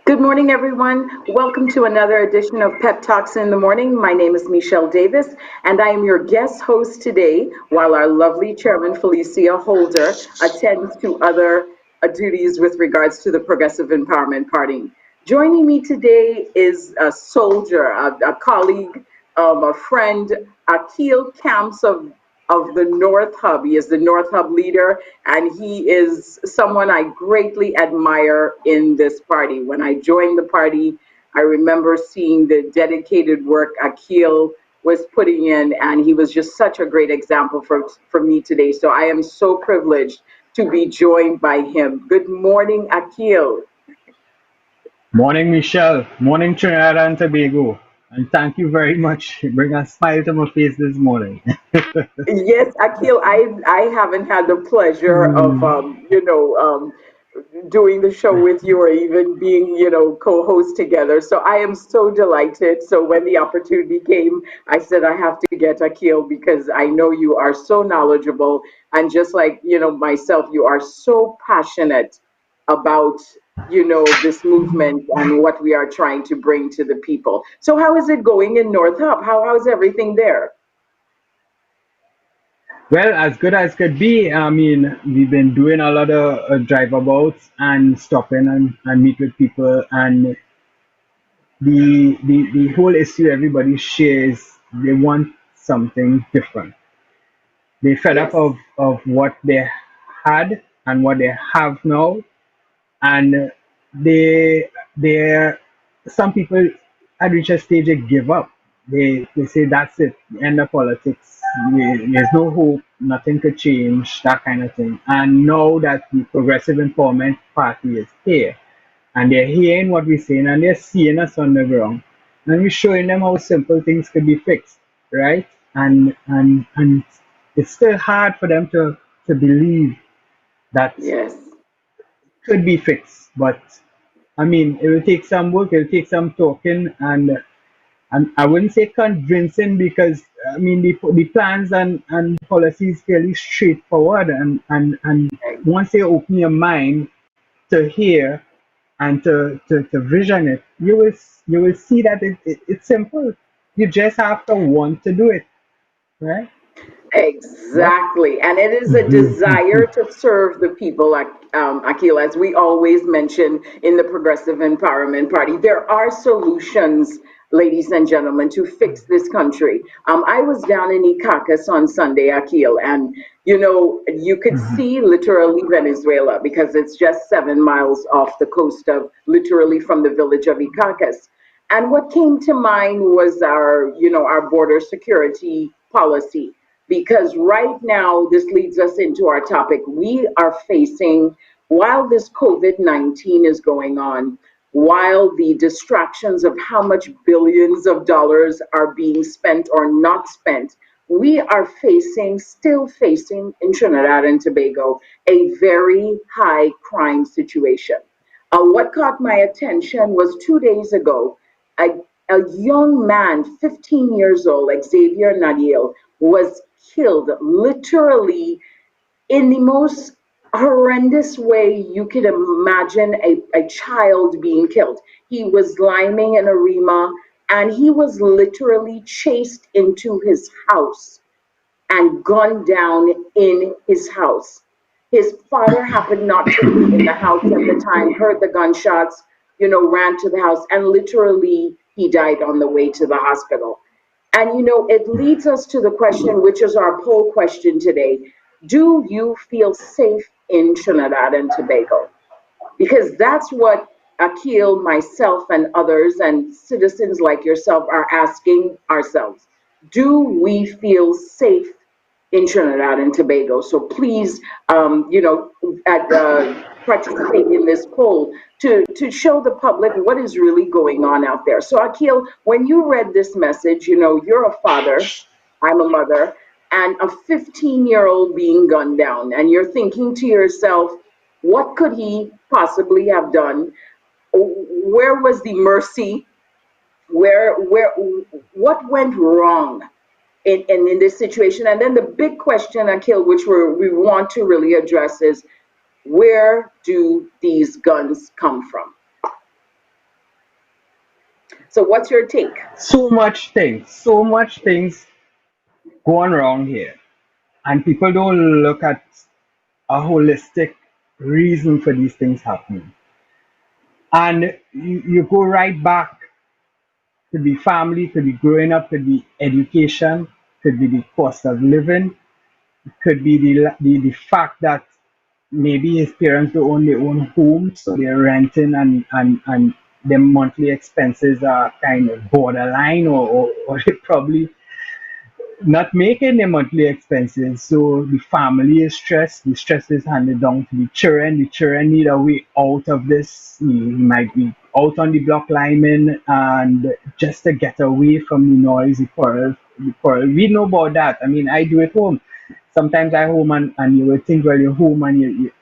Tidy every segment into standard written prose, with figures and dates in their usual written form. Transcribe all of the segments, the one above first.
Good morning, everyone. Welcome to another edition of Pep Talks in the Morning. My name is Michelle Davis, and I am your guest host today, while our lovely chairman, Felicia Holder, attends to other duties with regards to the Progressive Empowerment Party. Joining me today is a soldier, a colleague, a friend, Akil Camps of the North Hub. He is the North Hub leader, and he is someone I greatly admire in this party. When I joined the party, I remember seeing the dedicated work Akil was putting in, and he was just such a great example for me today. So I am so privileged to be joined by him. Good morning, Akil. Morning, Michelle. Morning, Trinidad and Tobago. And thank you very much. You bring a smile to my face this morning. Yes, Akil, I haven't had the pleasure of Mm. doing the show with you or even being, co-host together. So I am so delighted. So when the opportunity came, I said I have to get Akil because I know you are so knowledgeable, and just like, myself, you are so passionate about, this movement and what we are trying to bring to the people. So how is it going in North Hub? How's everything there? Well, as good as could be. I mean, we've been doing a lot of drive-abouts and stopping and meet with people. And the whole issue everybody shares, they want something different. They fed up Yes. of what they had and what they have now, and they some people had reached a stage they give up. They say that's it, end of politics. There's no hope, nothing could change, that kind of thing. And now that the Progressive Empowerment Party is here, and they're hearing what we're saying, and they're seeing us on the ground, and we're showing them how simple things could be fixed, right? And it's still hard for them to believe that Yes. could be fixed, but I mean, it will take some work, it will take some talking, and I wouldn't say convincing because I mean the plans and policies fairly straightforward, and once you open your mind to hear and to vision it, you will see that it's simple. You just have to want to do it, right? What? Exactly. And it is a desire to serve the people, like Akil, as we always mention in the Progressive Empowerment Party. There are solutions, ladies and gentlemen, to fix this country. I was down in Icakas on Sunday, Akil, and you could see literally Venezuela because it's just 7 miles off the coast of literally from the village of Icakas. And what came to mind was our border security policy, because right now this leads us into our topic. We are facing, while this COVID-19 is going on, while the distractions of how much billions of dollars are being spent or not spent, we are still facing in Trinidad and Tobago a very high crime situation. What caught my attention was 2 days ago, a, a young man, 15 years old, Xavier Nadiel, was killed literally in the most horrendous way you could imagine a child being killed. He was lying in a Rima, and he was literally chased into his house and gunned down in his house. His father happened not to be in the house at the time, heard the gunshots, ran to the house, and literally he died on the way to the hospital. And it leads us to the question, which is our poll question today. Do you feel safe in Trinidad and Tobago? Because that's what Akil, myself, and others, and citizens like yourself are asking ourselves. Do we feel safe in Trinidad and Tobago? So please, participate in this poll to show the public what is really going on out there. So Akil, when you read this message, you're a father, I'm a mother, and a 15-year-old being gunned down, and you're thinking to yourself, what could he possibly have done? Where was the mercy? Where what went wrong in this situation? And then the big question, Akil, which we want to really address is, where do these guns come from? So what's your take? So much things going wrong here, and people don't look at a holistic reason for these things happening. And you go right back to the family, to the growing up, to the education, could be the cost of living, could be the fact that maybe his parents don't own their own home, so they're renting, and their monthly expenses are kind of borderline, or they probably not making the monthly expenses. So the family is stressed. The stress is handed down to the children. The children need a way out of this. He might be out on the block lineman and just to get away from the noise, the quarrel. We know about that. I mean, I do it home. Sometimes I home, and you would think, well, you're home and you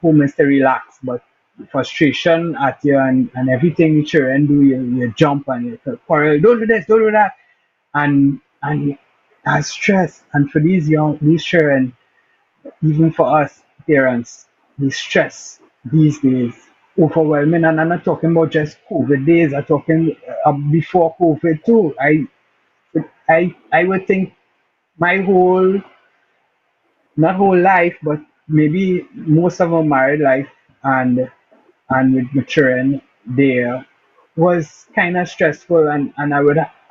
home is to relax, but frustration at you, and everything the children do, you jump and you quarrel. Don't do this, don't do that, and that's stress. And for these children, even for us parents, the stress these days overwhelming. And I'm not talking about just COVID days. I'm talking before COVID too. I would think my whole, not whole life, but maybe most of my married life, and with maturing there, was kind of stressful, and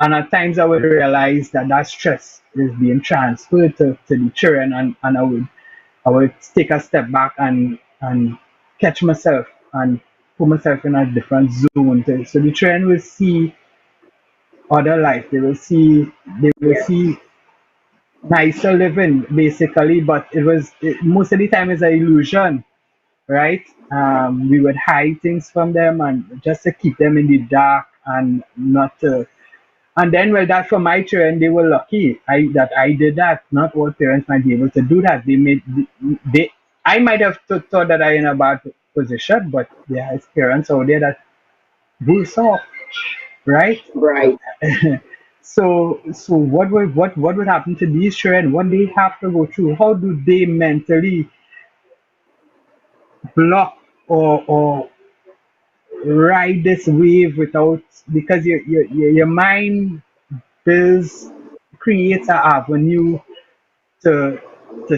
at times I would realize that that stress is being transferred to the children, and I would take a step back and catch myself and put myself in a different zone, so the children will see other life. They will see nicer living basically, but most of the time it's an illusion, right? We would hide things from them and just to keep them in the dark, and not to. And then, well, that for my children, they were lucky. I did that. Not all parents might be able to do that. They. I might have thought that I in a bad position, but there is parents out there that worse off, right? Right. So what would happen to these children? What they have to go through? How do they mentally block or ride this wave without, because your mind builds creates an avenue to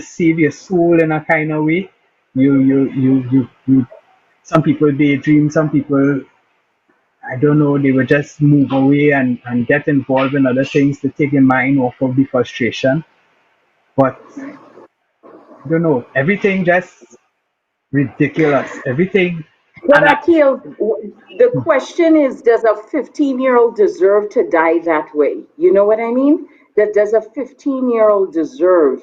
save your soul in a kind of way. You some people daydream, some people, I don't know, they would just move away and get involved in other things to take their mind off of the frustration. But I don't know, everything just ridiculous. Everything. But And Akil, the question is, does a 15-year-old deserve to die that way? You know what I mean? That does a 15-year-old deserve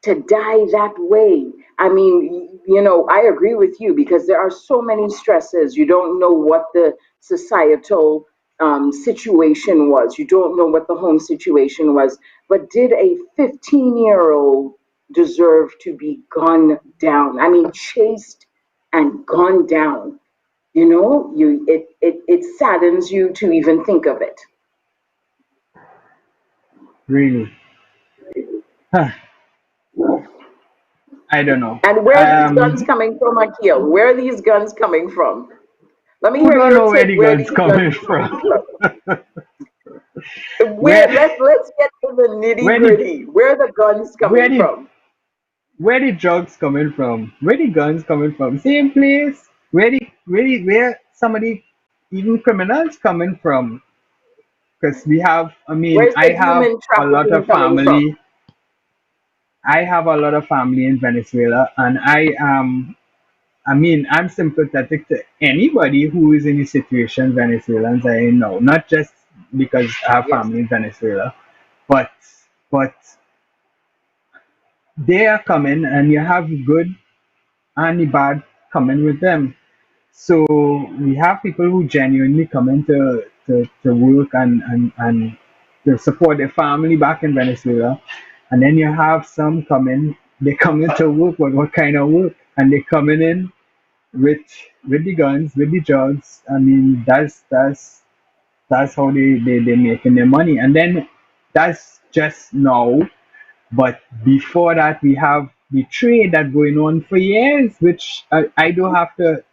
to die that way? I mean, I agree with you because there are so many stresses. You don't know what the societal situation was. You don't know what the home situation was. But did a 15-year-old deserve to be gunned down? I mean, chased and gunned down. It saddens you to even think of it. really, huh, I don't know. And where are these guns coming from, Akil? Where are these guns coming from? Let me Who hear don't your know where take. the Where gun's these guns coming are coming from? from? Where Where let's get to the nitty where the gritty. Where are the guns where coming the from? where the drugs coming from? Where the guns coming from? Same place. Where somebody, even criminals coming from? Because we have, I mean, Where's the human a lot trafficking of coming from? family. I have a lot of family in Venezuela, and I mean, I'm sympathetic to anybody who is in the situation Venezuelans are in now. Not just because I have Yes. family in Venezuela, but but they are coming, and you have the good and the bad coming with them. So we have people who genuinely come in to work and to support their family back in Venezuela. And then you have some coming, they come in to work, but what kind of work? And they coming in with the guns, with the drugs. I mean, that's how they making their money. And then that's just now. But before that, we have the trade that going on for years, which I don't have to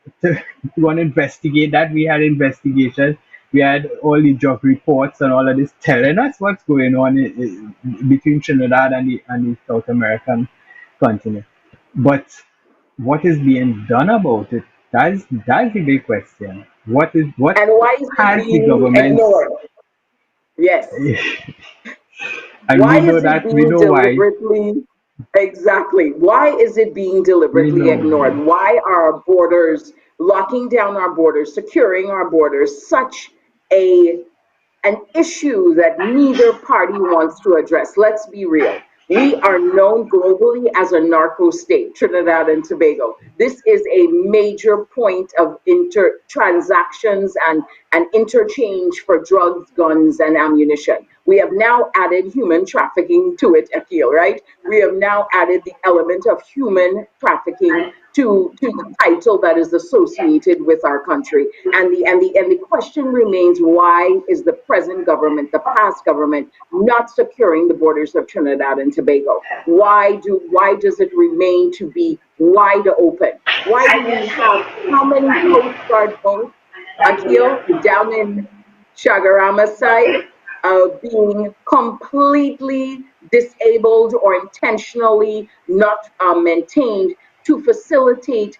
go and investigate that. We had investigation. we had all the job reports and all of this telling us what's going on between Trinidad and the South American continent. But what is being done about it? That's the big question. What And why is it has the being government? ignored? Yes. And Why we know is it that we being know why. deliberately, exactly, why is it being We deliberately know ignored? why. Why are our borders, locking down our borders, securing our borders, such a an issue that neither party wants to address? Let's be real. We are known globally as a narco state, Trinidad and Tobago. This is a major point of transactions and interchange for drugs, guns, and ammunition. We have now added human trafficking to it, Akil, right? We have now added the element of human trafficking to the title that is associated with our country. And the question remains, why is the present government, the past government, not securing the borders of Trinidad and Tobago? Why does it remain to be wide open? Why do we have how many Coast Guard boats, Akil, down in Chagarama side, being completely disabled or intentionally not maintained to facilitate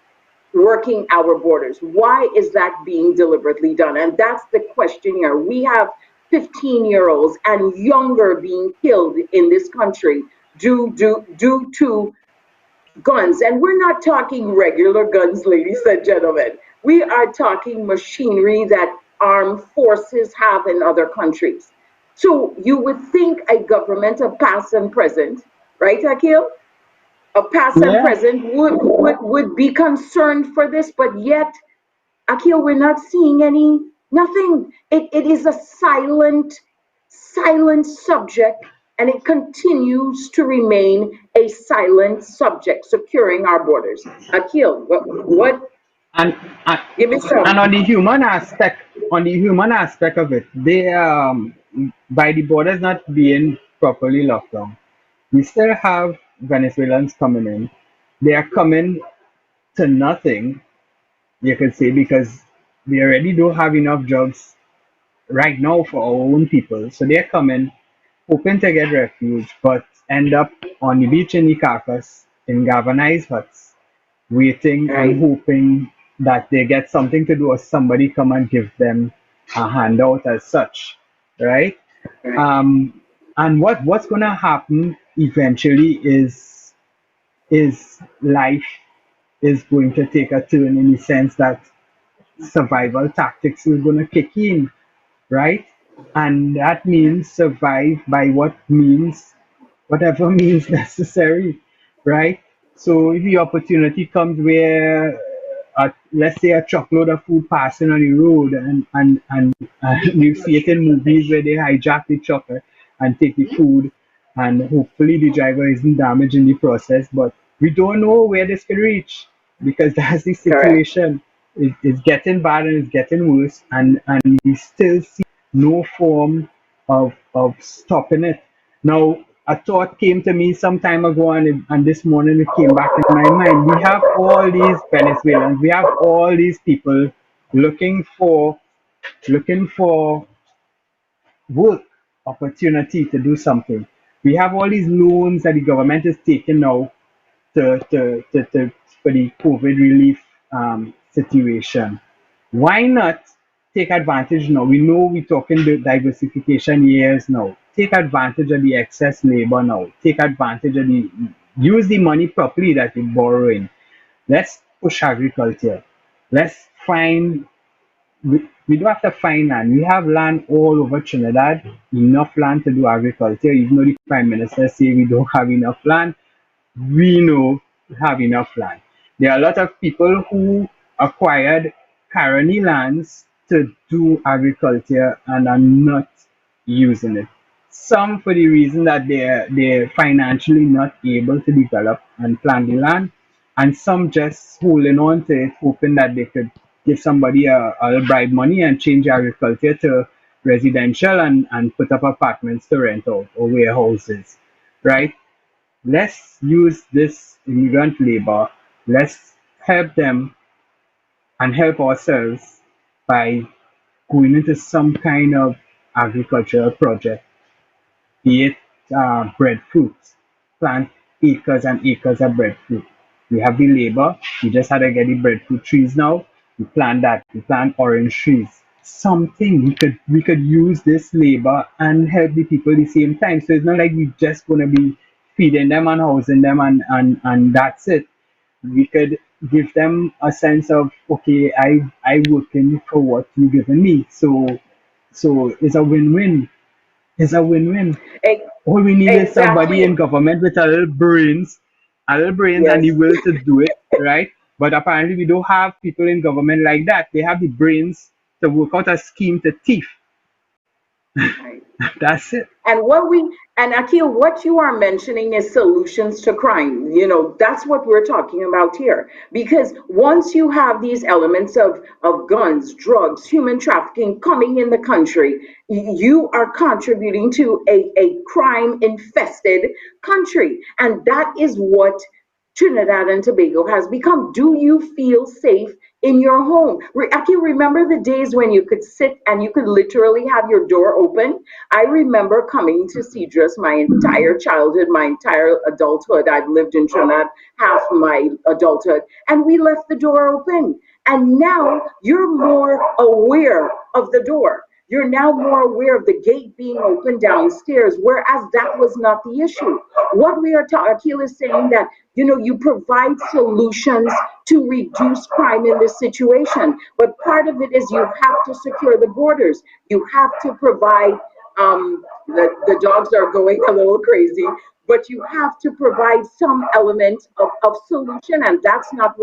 working our borders? Why is that being deliberately done? And that's the question here. We have 15-year-olds and younger being killed in this country due to guns. And we're not talking regular guns, ladies and gentlemen. We are talking machinery that armed forces have in other countries. So you would think a government of past and present, right, Akil? Of past and Yeah. present would be concerned for this, but yet, Akil, we're not seeing any, nothing. It is a silent subject, and it continues to remain a silent subject, securing our borders. Akil, what and and, give me and some. on the human aspect of it, they by the borders not being properly locked down, we still have Venezuelans coming in. They are coming to nothing, you could say, because we already don't have enough jobs right now for our own people. So they're coming, hoping to get refuge, but end up on the beach in the Caracas in galvanized huts, waiting and Right, hoping that they get something to do or somebody come and give them a handout as such, right? Um, and what's gonna happen eventually is life is going to take a turn in the sense that survival tactics is gonna kick in, right? And that means survive by what means, whatever means necessary, right? So if the opportunity comes where, let's say, a truckload of food passing on the road, and you see it in movies where they hijack the trucker and take the food, and hopefully the driver isn't damaged in the process, but we don't know where this could reach because that's the correct. situation. It's getting bad and it's getting worse, and we still see no form of stopping it. Now, a thought came to me some time ago, and this morning it came back in my mind. We have all these Venezuelans, we have all these people looking for looking for work opportunity to do something. We have all these loans that the government is taking now to for the COVID relief situation. Why not take advantage now? We know we're talking the diversification years now. Take advantage of the excess labor now. Take advantage of use the money properly that you're borrowing. Let's push agriculture. Let's find we don't have to find land. We have land all over Trinidad, enough land to do agriculture. Even though the Prime Minister say we don't have enough land, we know we have enough land. There are a lot of people who acquired colony lands to do agriculture and are not using it. Some for the reason that they're financially not able to develop and plant the land, and some just holding on to it, hoping that they could give somebody a bribe money and change agriculture to residential and put up apartments to rent out or warehouses, right? Let's use this immigrant labor. Let's help them and help ourselves by going into some kind of agricultural project, be it breadfruit, plant acres and acres of breadfruit. We have the labor, we just had to get the breadfruit trees now. We plant that, we plant orange trees. Something we could use this labor and help the people at the same time. So it's not like we're just gonna be feeding them and housing them and that's it. We could give them a sense of okay, I working for what you giving me. So it's a win-win. It's a win-win. E- All we need is somebody in Exactly. government with a little brains and the Yes. will to do it, right? But apparently we don't have people in government like that. They have the brains to work out a scheme to thief. Right. That's it. And Akil, what you are mentioning is solutions to crime. That's what we're talking about here. Because once you have these elements of guns, drugs, human trafficking coming in the country, you are contributing to a crime infested country. And that is what Trinidad and Tobago has become. Do you feel safe in your home? I can remember the days when you could sit and you could literally have your door open. I remember coming to Cedrus my entire childhood, my entire adulthood. I've lived in Trinidad half my adulthood, and we left the door open. And now you're more aware of the door. You're now more aware of the gate being open downstairs, whereas that was not the issue. What we are talking, Akil is saying that you provide solutions to reduce crime in this situation, but part of it is you have to secure the borders. You have to provide. The dogs are going a little crazy, but you have to provide some element of solution, and that's not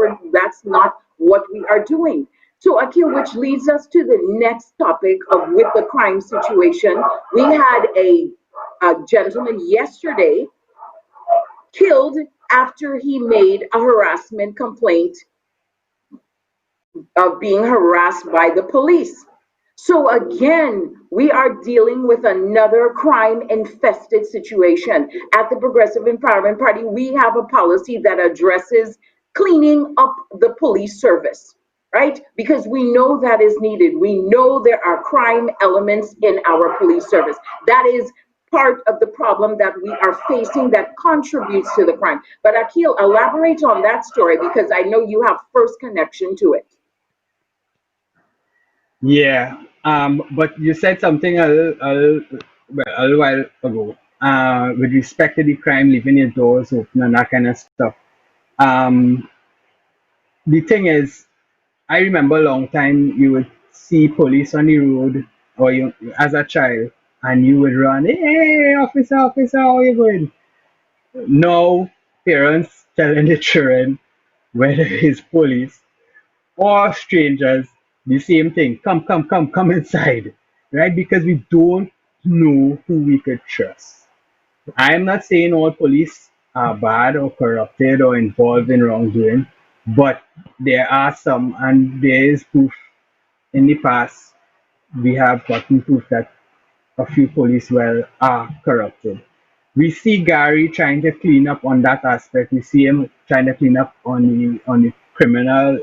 what we are doing. So, Akil, which leads us to the next topic of with the crime situation. We had a gentleman yesterday killed after he made a harassment complaint of being harassed by the police. So again, we are dealing with another crime infested situation. At the Progressive Empowerment Party, we have a policy that addresses cleaning up the police service, right? Because we know that is needed. We know there are crime elements in our police service. That is part of the problem that we are facing that contributes to the crime. But Akil, elaborate on that story because I know you have first connection to it. Yeah. But you said something a little while ago. With respect to the crime, leaving your doors open and that kind of stuff. Um, the thing is, I remember a long time you would see police on the road or you as a child and you would run, hey, officer, officer, how you going? No parents telling the children whether it's police or strangers, the same thing. Come, come, come, come inside. Right? Because we don't know who we could trust. I'm not saying all police are bad or corrupted or involved in wrongdoing, but there are some, and there is proof in the past. We have gotten proof that a few police well are corrupted. We see Gary trying to clean up on that aspect. We see him trying to clean up on the criminal,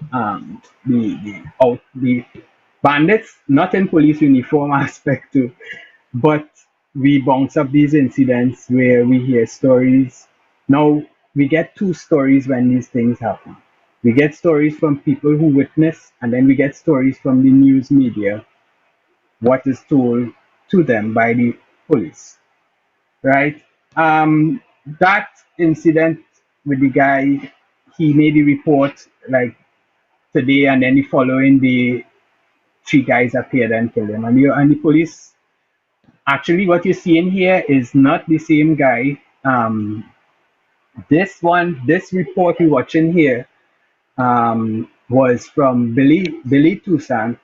the bandits, not in police uniform aspect too, but we bounce up these incidents where we hear stories. Now we get two stories when these things happen. We get stories from people who witness, and then we get stories from the news media, what is told to them by the police, right? That incident with the guy, he made a report like today, and then the following day, three guys appeared and killed him. And the police, actually, what you're seeing here is not the same guy. This report you're watching here, was from Billy Toussaint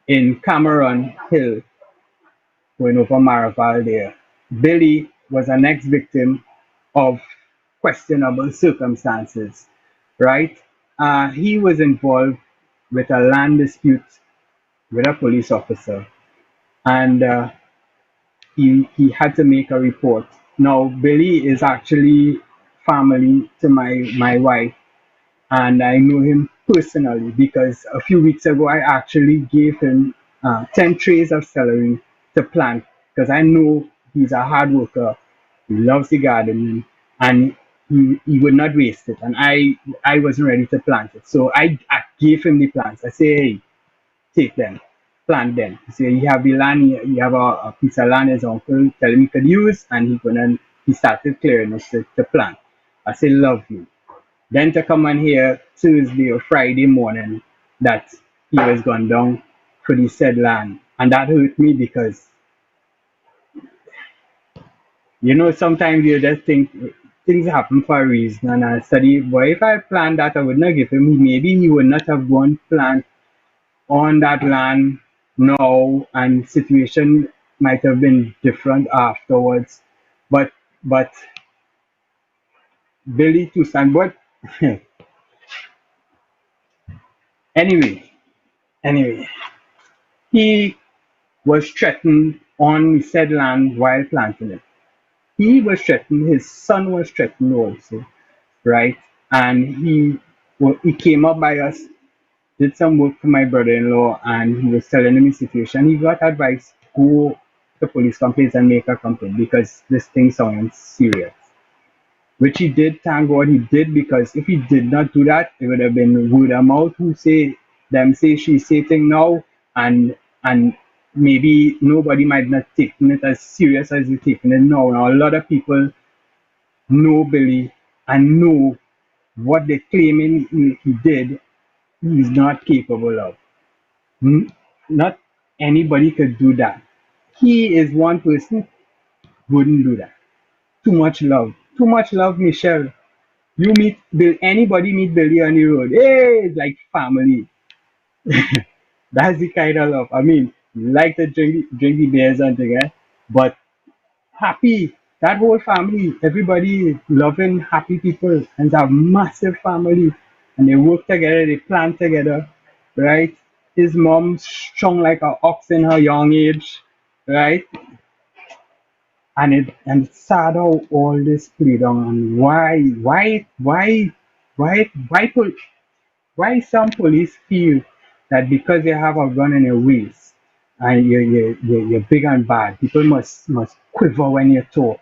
in Cameron Hill, going over Maraval there. Billy was an ex-victim of questionable circumstances, right? He was involved with a land dispute with a police officer, and he had to make a report. Now, Billy is actually family to my wife, and I know him personally because a few weeks ago I actually gave him 10 trays of celery to plant because I know he's a hard worker. He loves the gardening and he would not waste it. And I wasn't ready to plant it. So I gave him the plants. I say, hey, take them, plant them. He say, you have the land, you have a piece of land his uncle tell him he could use, and he started clearing it to plant. I say, lovely. Then to come on here Tuesday or Friday morning that he was gone down for the said land. And that hurt me because, sometimes you just think things happen for a reason. And I study, but if I planned that, I would not give him, maybe he would not have gone plant on that land now, and situation might have been different afterwards. But, but Billy Toussaint, but anyway, anyway, he was threatened on said land while planting it. He was threatened, his son was threatened also, right? And he came up by us, did some work for my brother-in-law, and he was telling him the situation. He got advice, go to police complaints and make a complaint because this thing sounds serious. Which he did, thank God he did, because if he did not do that, it would have been word of mouth who say them say she say thing now, and maybe nobody might not taking it as serious as you taking it now. Now a lot of people know Billy and know what they claiming he did, he's not capable of. Not anybody could do that. He is one person wouldn't do that. Too much love. Too much love, Michelle. You meet anybody meet Billy on the road. Hey, it's like family. That's the kind of love. I mean, like to drink the beers and thing, but happy. That whole family, everybody loving, happy people, and it's a massive family. And they work together, they plan together, right? His mom strong like an ox in her young age, right? And it's sad how all this played on. And why some police feel that because they have a gun in your waist and you're big and bad, people must quiver when you talk.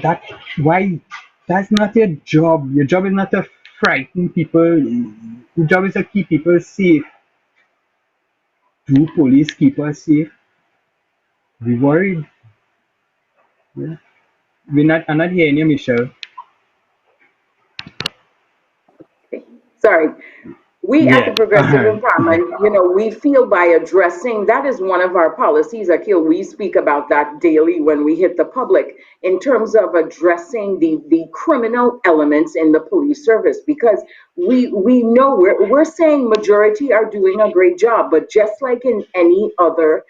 That why that's not your job. Your job is not to frighten people. Your job is to keep people safe. Do police keep us safe? We worried. Yeah. I'm not hearing you, Michelle. Sorry. We at the Yeah. Progressive Empowerment, we feel by addressing that is one of our policies, Akil. We speak about that daily when we hit the public in terms of addressing the criminal elements in the police service because we know we're saying majority are doing a great job, but just like in any other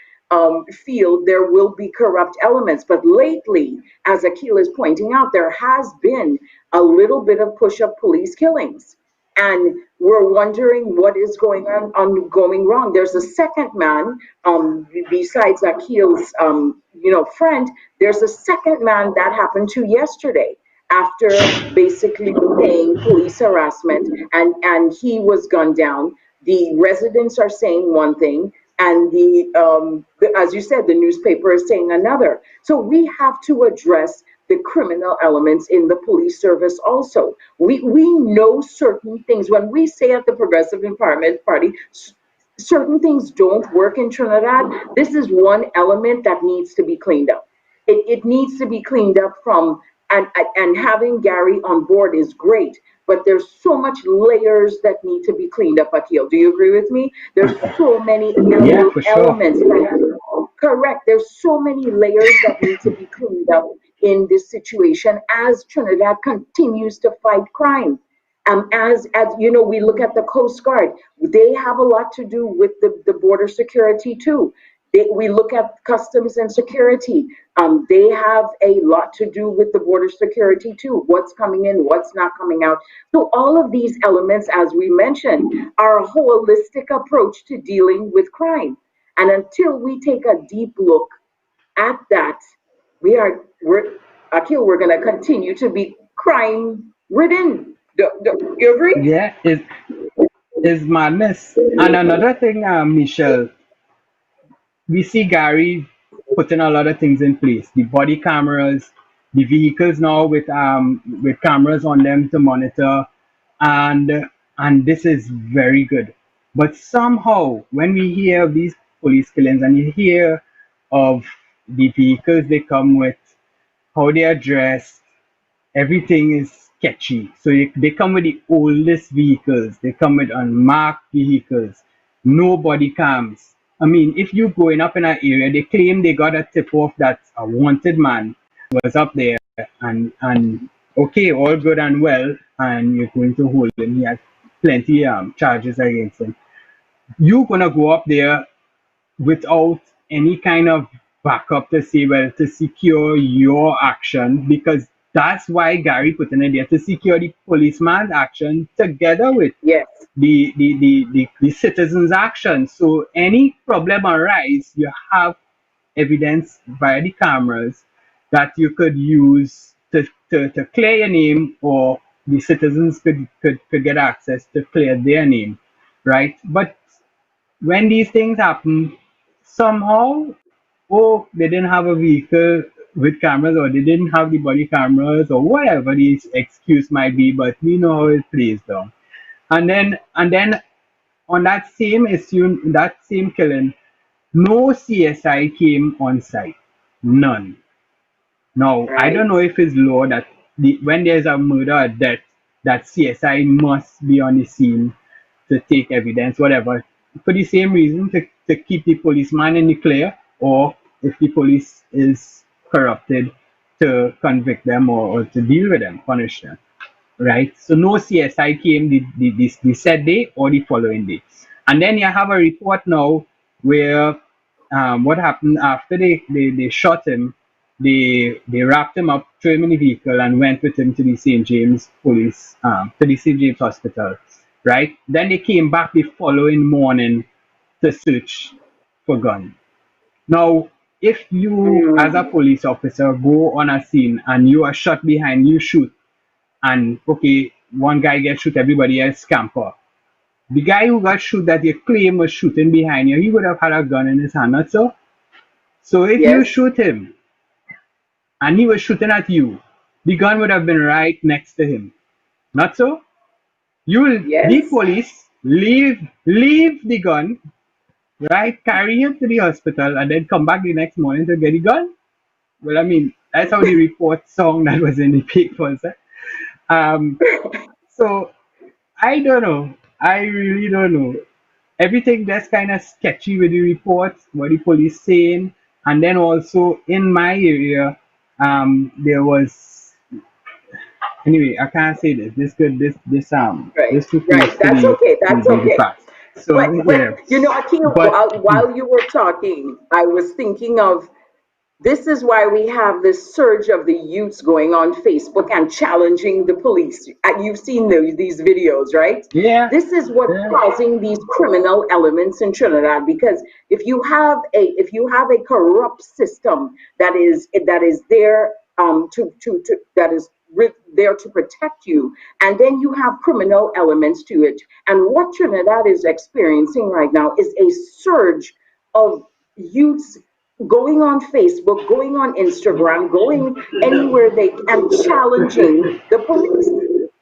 field, there will be corrupt elements. But lately, as Akil is pointing out, there has been a little bit of push of police killings and we're wondering what is going wrong. There's a second man, besides Akil's, friend. There's a second man that happened to yesterday after basically saying police harassment, and he was gunned down. The residents are saying one thing, and as you said, the newspaper is saying another. So we have to address the criminal elements in the police service also. We know certain things. When we say at the Progressive Empowerment Party, certain things don't work in Trinidad, this is one element that needs to be cleaned up. It needs to be cleaned up from, and having Gary on board is great, but there's so much layers that need to be cleaned up, Akil. Do you agree with me? There's so many Yeah, for sure. elements that, correct. There's so many layers that need to be cleaned up in this situation as Trinidad continues to fight crime. As you know, we look at the Coast Guard. They have a lot to do with the border security too. We look at customs and security. They have a lot to do with the border security too. What's coming in, what's not coming out. So all of these elements, as we mentioned, are a holistic approach to dealing with crime. And until we take a deep look at that, we're Akil, we're gonna continue to be crime ridden. Do you agree? Yeah, is madness. And another thing, Michelle, we see Gary putting a lot of things in place. The body cameras, the vehicles now with cameras on them to monitor, and and this is very good. But somehow, when we hear of these police killings and you hear of the vehicles they come with, how they are dressed, everything is sketchy. So they come with the oldest vehicles. They come with unmarked vehicles, no body cams. I mean, if you going up in an area, they claim they got a tip off that a wanted man was up there, and okay, all good and well, and you're going to hold him. He has plenty charges against him. You're gonna go up there without any kind of backup to say, well, to secure your action, because that's why Gary put in there to secure the policeman's action together with Yes. the citizens' action. So any problem arise, you have evidence via the cameras that you could use to clear your name, or the citizens could get access to clear their name, right? But when these things happen, somehow, oh, they didn't have a vehicle with cameras, or they didn't have the body cameras, or whatever the excuse might be, but we know how it plays down. And then on that same issue, that same killing, no CSI came on site. None. Now, I don't Right. know if it's law that when there's a murder or death, that CSI must be on the scene to take evidence, whatever, for the same reason, to keep the policeman in the clear, or if the police is corrupted, to convict them, or to deal with them, punish them, right? So no CSI came the said day or the following day. And then you have a report now where what happened after they shot him, they wrapped him up, threw him in the vehicle, and went with him to the St. James to the St. James Hospital, right? Then they came back the following morning to search for gun. Now, if you, as a Mm, police officer, go on a scene and you are shot behind, you shoot, and okay, one guy gets shoot, everybody else scamper. The guy who got shoot that you claim was shooting behind you, he would have had a gun in his hand, not so? So if you yes. shoot him and he was shooting at you, the gun would have been right next to him. Not so? You will, the Yes. police, leave the gun, right? Carry him to the hospital and then come back the next morning to get the gun. Well, I mean, that's how the report song that was in the papers. Um, so I don't know. I really don't know. Everything that's kind of sketchy with the reports, what the police saying, and then also in my area, there was, anyway. I can't say this. Right. This too close Right. to That's okay. That's the okay. facts. So But yeah, you know, Akil, but while you were talking, I was thinking of this is why we have this surge of the youths going on Facebook and challenging the police. You've seen these videos, right? yeah, This is what's yeah, causing these criminal elements in Trinidad because if you have a corrupt system that is there to that is there to protect you, and then you have criminal elements to it. And what Trinidad is experiencing right now is a surge of youths going on Facebook, going on Instagram, going anywhere they and challenging the police.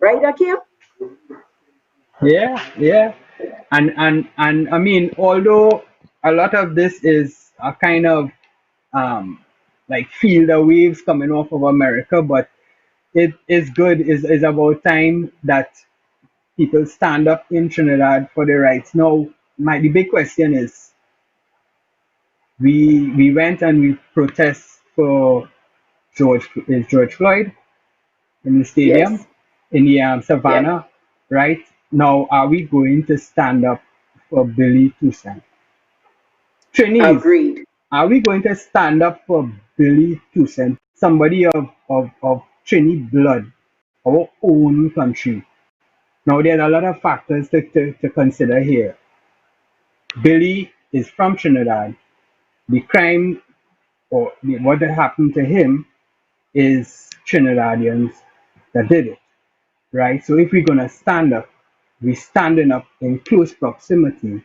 Right, Akim? yeah. And I mean, although a lot of this is a kind of um like feel the waves coming off of America, but it is good. Is about time that people stand up in Trinidad for their rights. Now, the big question is, we went and we protest for George Floyd in the stadium Yes. in the Yes. Savannah, right? Now, are we going to stand up for Billy Toussaint? Trainees, Agreed. are we going to stand up for Billy Toussaint, somebody of Trini blood, our own country? Now, there are a lot of factors to consider here. Billy is from Trinidad. The crime, what happened to him, is Trinidadians that did it, right? So if we're gonna stand up, we're standing up in close proximity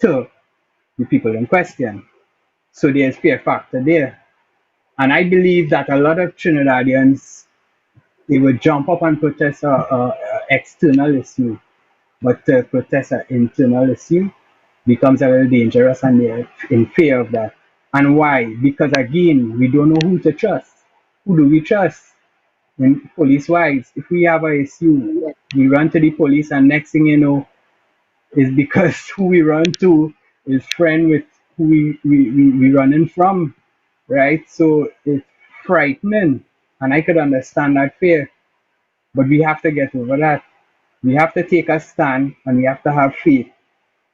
to the people in question. So there's fear factor there. And I believe that a lot of Trinidadians, they would jump up and protest a external issue, but to protest an internal issue becomes a little dangerous, and they're in fear of that. And why? Because again, we don't know who to trust. Who do we trust? And police wise, if we have an issue, we run to the police, and next thing you know, is because who we run to is friend with who we running from, right? So it's frightening, and I could understand that fear, but we have to get over that. We have to take a stand, and we have to have faith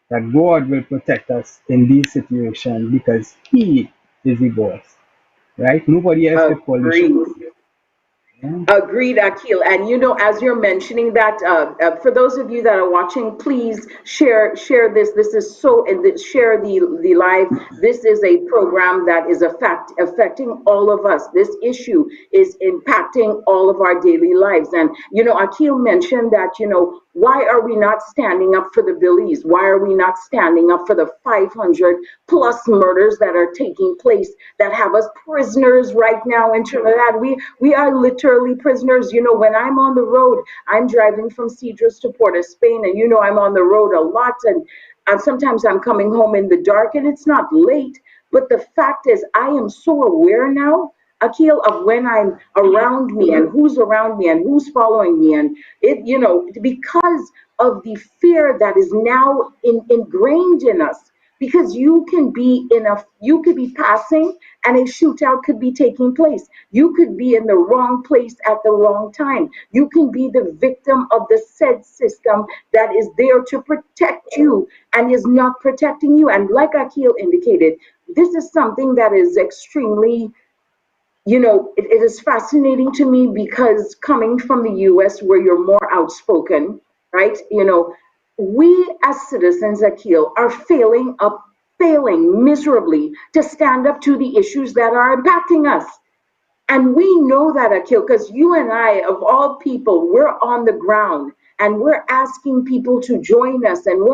that God will protect us in these situations because He is the boss, right? Nobody else could call the Agreed. shots. Yeah. Agreed, Akil. And as you're mentioning that, for those of you that are watching, please share this. This is share the live. This is a program that is affecting all of us. This issue is impacting all of our daily lives. And Akil mentioned that why are we not standing up for the Billies? Why are we not standing up for the 500 plus murders that are taking place that have us prisoners right now in Trinidad? We are literally prisoners. When I'm on the road, I'm driving from Cedros to Port of Spain, and I'm on the road a lot, and sometimes I'm coming home in the dark, and it's not late. But the fact is, I am so aware now, Akil, of when I'm around me and who's around me and who's following me, and because of the fear that is now ingrained in us. Because you could be passing and a shootout could be taking place. You could be in the wrong place at the wrong time. You can be the victim of the said system that is there to protect you and is not protecting you. And like Akil indicated, this is something that is extremely, it is fascinating to me because coming from the US where you're more outspoken, right? We as citizens, Akil, are failing miserably to stand up to the issues that are impacting us. And we know that, Akil, because you and I, of all people, we're on the ground and we're asking people to join us, and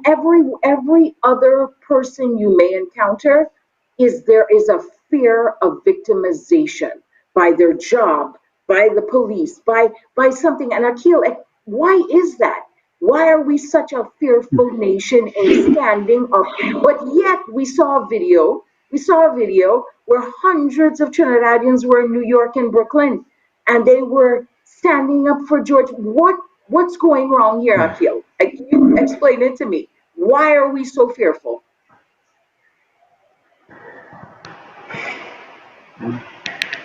every other person you may encounter there is a fear of victimization by their job, by the police, by something. And Akil, why is that? Why are we such a fearful nation in standing up? But yet we saw a video where hundreds of Trinidadians were in New York and Brooklyn, and they were standing up for George. What's going wrong here, Akil? You explain it to me. Why are we so fearful?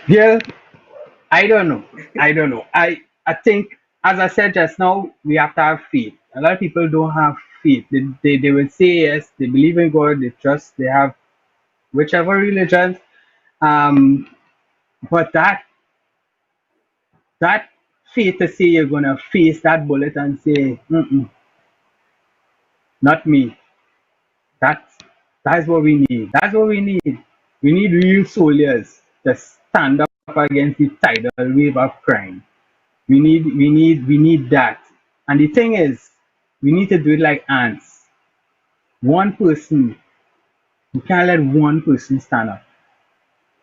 Yeah, I don't know. I don't know. I think, as I said just now, we have to have faith. A lot of people don't have faith. They would say yes, they believe in God, they trust, they have whichever religion. Um, but that faith to say you're gonna face that bullet and say, mm-mm, not me. That's that's what we need. That's what we need. We need real soldiers to stand up against the tidal wave of crime. We need that. And the thing is, we need to do it like ants. One person, you can't let one person stand up.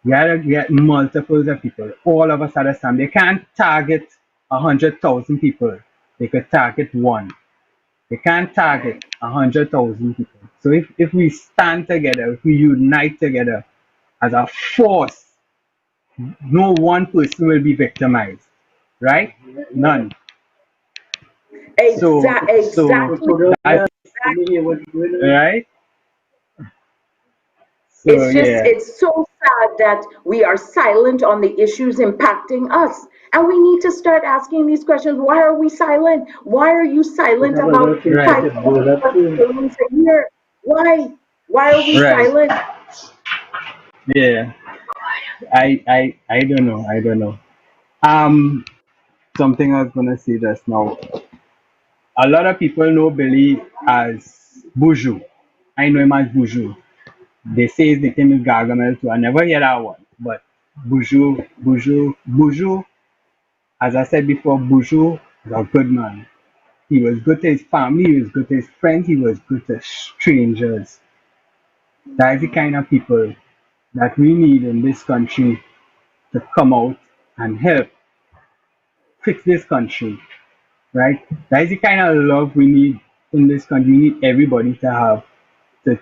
You gotta get multiples of people, all of us at a time. They can't target 100,000 people. They could target one. They can't target 100,000 people. So if we stand together, if we unite together as a force, no one person will be victimized, right? None. So that's Exactly. right. So It's just, yeah, it's so sad that we are silent on the issues impacting us. And we need to start asking these questions. Why are we silent? Why are you silent about right, 5,000 killings a year? Why? Why are we right. silent? Yeah. I don't know. I don't know. Um, something I was gonna say just now. A lot of people know Billy as Buju. I know him as Buju. They say his nickname is Gargamel too. I never hear that one. But Buju, as I said before, Buju was a good man. He was good to his family, he was good to his friends, he was good to strangers. That is the kind of people that we need in this country to come out and help fix this country, right? That is the kind of love we need in this country. We need everybody to have to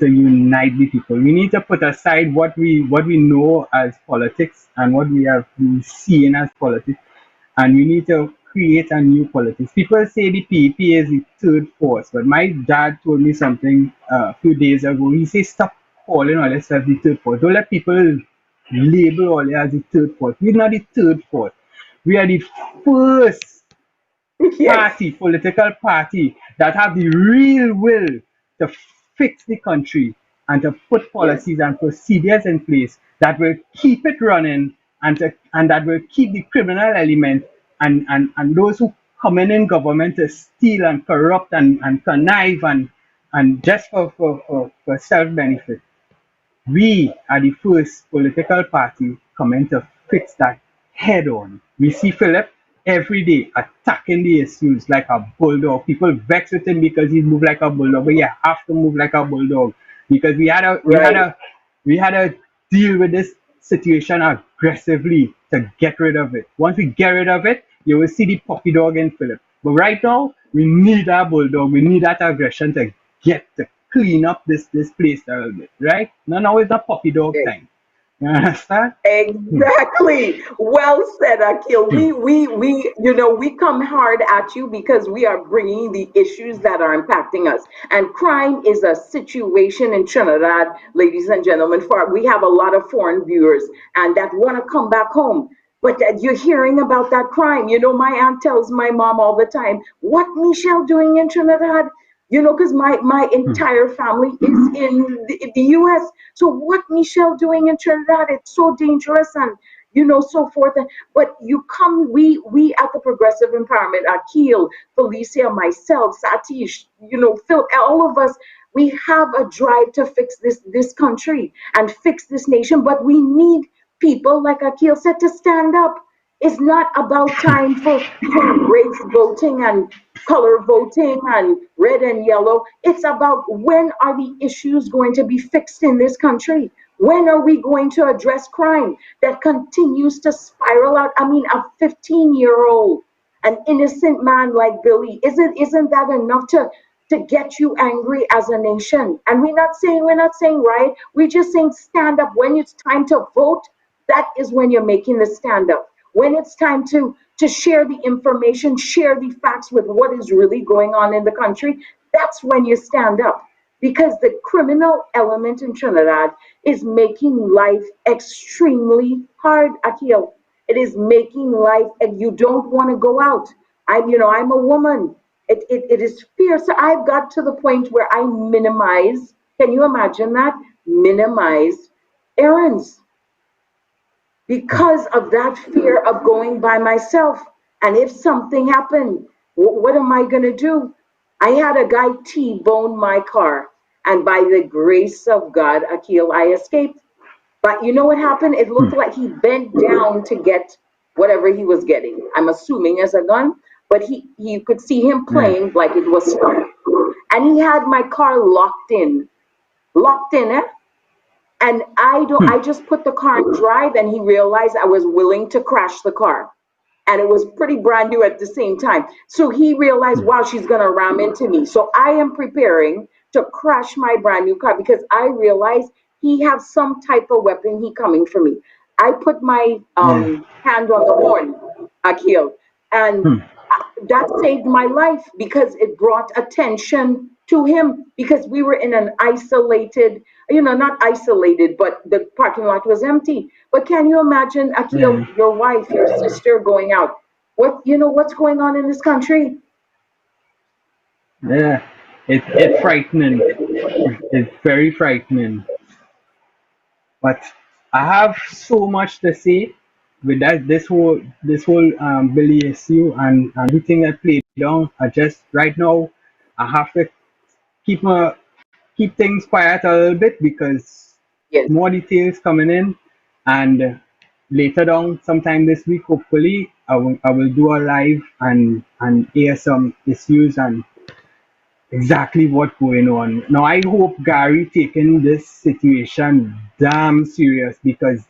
unite the people. We need to put aside what we know as politics and what we have been seeing as politics, and we need to create a new politics. People say the PEP is the third force, but my dad told me something a few days ago. He says, stop calling all this stuff the third force. Don't let people label all it as the third force. We're not the third force. We are the first Yes, party, political party that have the real will to fix the country and to put yes, policies and procedures in place that will keep it running and that will keep the criminal element and those who come in government to steal and corrupt and connive and just for self-benefit. We are the first political party coming to fix that head on. We see Philip every day attacking the issues like a bulldog. People vex with him because he moved like a bulldog, but you have to move like a bulldog because right. we had to deal with this situation aggressively to get rid of it. Once we get rid of it, you will see the puppy dog in Philip. But right now, we need that bulldog. We need that aggression to clean up this place a little bit, right? No, now it's not puppy dog time. You understand? Hmm. Exactly. Well said, Akil. Hmm. We come hard at you because we are bringing the issues that are impacting us. And crime is a situation in Trinidad, ladies and gentlemen. For we have a lot of foreign viewers and that want to come back home. But you're hearing about that crime. My aunt tells my mom all the time, "What Michelle doing in Trinidad?" Because my Hmm. entire family is in the US. So what Michelle doing in Trinidad? It's so dangerous and so forth. But you come, we at the Progressive Empowerment, Akil, Felicia, myself, Satish, Phil, all of us, we have a drive to fix this country and fix this nation. But we need people like Akil said to stand up. It's not about time for race voting and color voting and red and yellow. It's about when are the issues going to be fixed in this country? When are we going to address crime that continues to spiral out? I mean, a 15-year-old, an innocent man like Billy, isn't that enough to get you angry as a nation? And we're not saying right. We're just saying stand up when it's time to vote. That is when you're making the stand up. When it's time to share the information, share the facts with what is really going on in the country, that's when you stand up. Because the criminal element in Trinidad is making life extremely hard, Akil. It is making life, and you don't want to go out. I'm a woman. It is fierce. I've got to the point where I minimize. Can you imagine that? Minimize errands because of that fear of going by myself. And if something happened, what am I going to do? I had a guy T-bone my car, and by the grace of God, Akil, I escaped. But you know what happened? It Hmm. looked like he bent down to get whatever he was getting. I'm assuming as a gun, but you could see him Yeah. playing like it was fun. And he had my car locked in, eh? And Hmm. I just put the car in drive and he realized I was willing to crash the car. And it was pretty brand new at the same time. So he realized, Hmm. wow, she's gonna ram into me. So I am preparing to crash my brand new car because I realize he has some type of weapon he coming for me. I put my Yeah. hand on the horn, Akil, and Hmm. that saved my life because it brought attention to him because we were in an isolated, not isolated, but the parking lot was empty. But can you imagine, Yeah. Akil, your wife, your sister going out? What's going on in this country? Yeah. It's frightening. It's very frightening. But I have so much to say with that this whole Billy issue and everything that played down. I just right now I have to keep my keep things quiet a little bit because Yes. more details coming in and later down sometime this week hopefully I will do a live and air some issues and exactly what going on. Now I hope Gary taking this situation damn serious because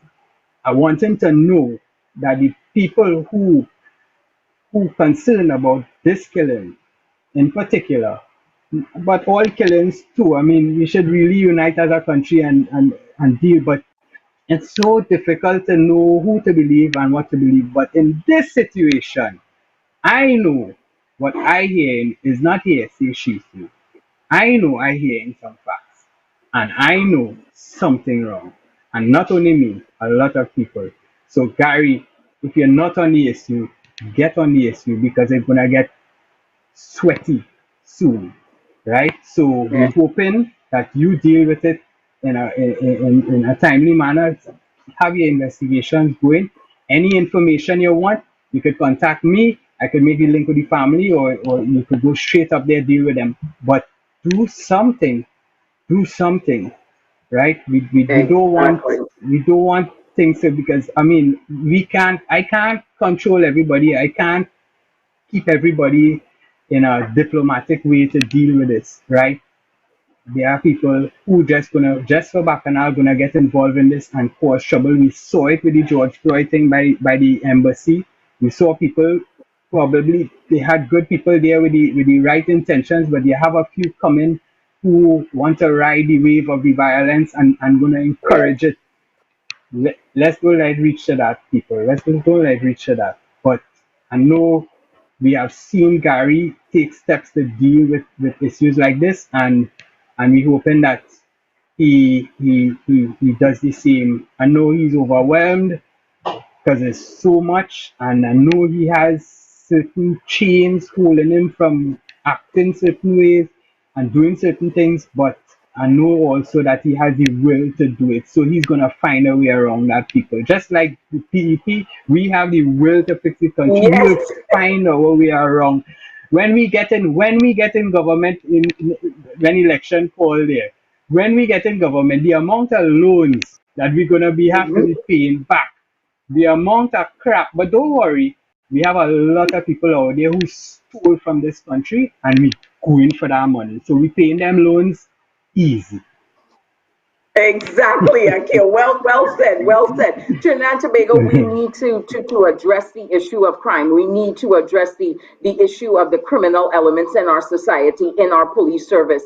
I want him to know that the people who concerned about this killing in particular, but all killings too. I mean, we should really unite as a country and deal. But it's so difficult to know who to believe and what to believe. But in this situation, I know what I hear is not hearsay, she say. I know I hearing some facts. And I know something wrong. And not only me, a lot of people. So Gary, if you're not on the issue, get on the issue because it's gonna get sweaty soon, right? So we're hoping that you deal with it in a timely manner. Have your investigations going. Any information you want, you could contact me. I could make the link with the family, or you could go straight up there, deal with them. But do something. Do something, right? Exactly. We don't want things to because I mean I can't control everybody. I can't keep everybody in a diplomatic way to deal with this, right? There are people who just for bacchanal gonna get involved in this and cause trouble. We saw it with the George Floyd thing by the embassy. We saw people probably they had good people there with the right intentions, but you have a few coming who want to ride the wave of the violence and gonna Yes. encourage it. Let's go like reach to that, people. Let's go like reach to that. But I know we have seen Gary take steps to deal with issues like this, and we hoping that he does the same. I know he's overwhelmed because there's so much, and I know he has certain chains holding him from acting certain ways and doing certain things, but I know also that he has the will to do it. So he's gonna find a way around that, people. Just like the PEP, we have the will to fix the country. We will Yes. find our way around. When we get in government when election fall there, when we get in government, the amount of loans that we're gonna be have to be Mhm. paying back, the amount of crap. But don't worry, we have a lot of people out there who stole from this country and we going for that money. So we paying them loans easy. Exactly, Akil. Well said. Well said. Trinidad and Tobago, we need to address the issue of crime. We need to address the issue of the criminal elements in our society, in our police service.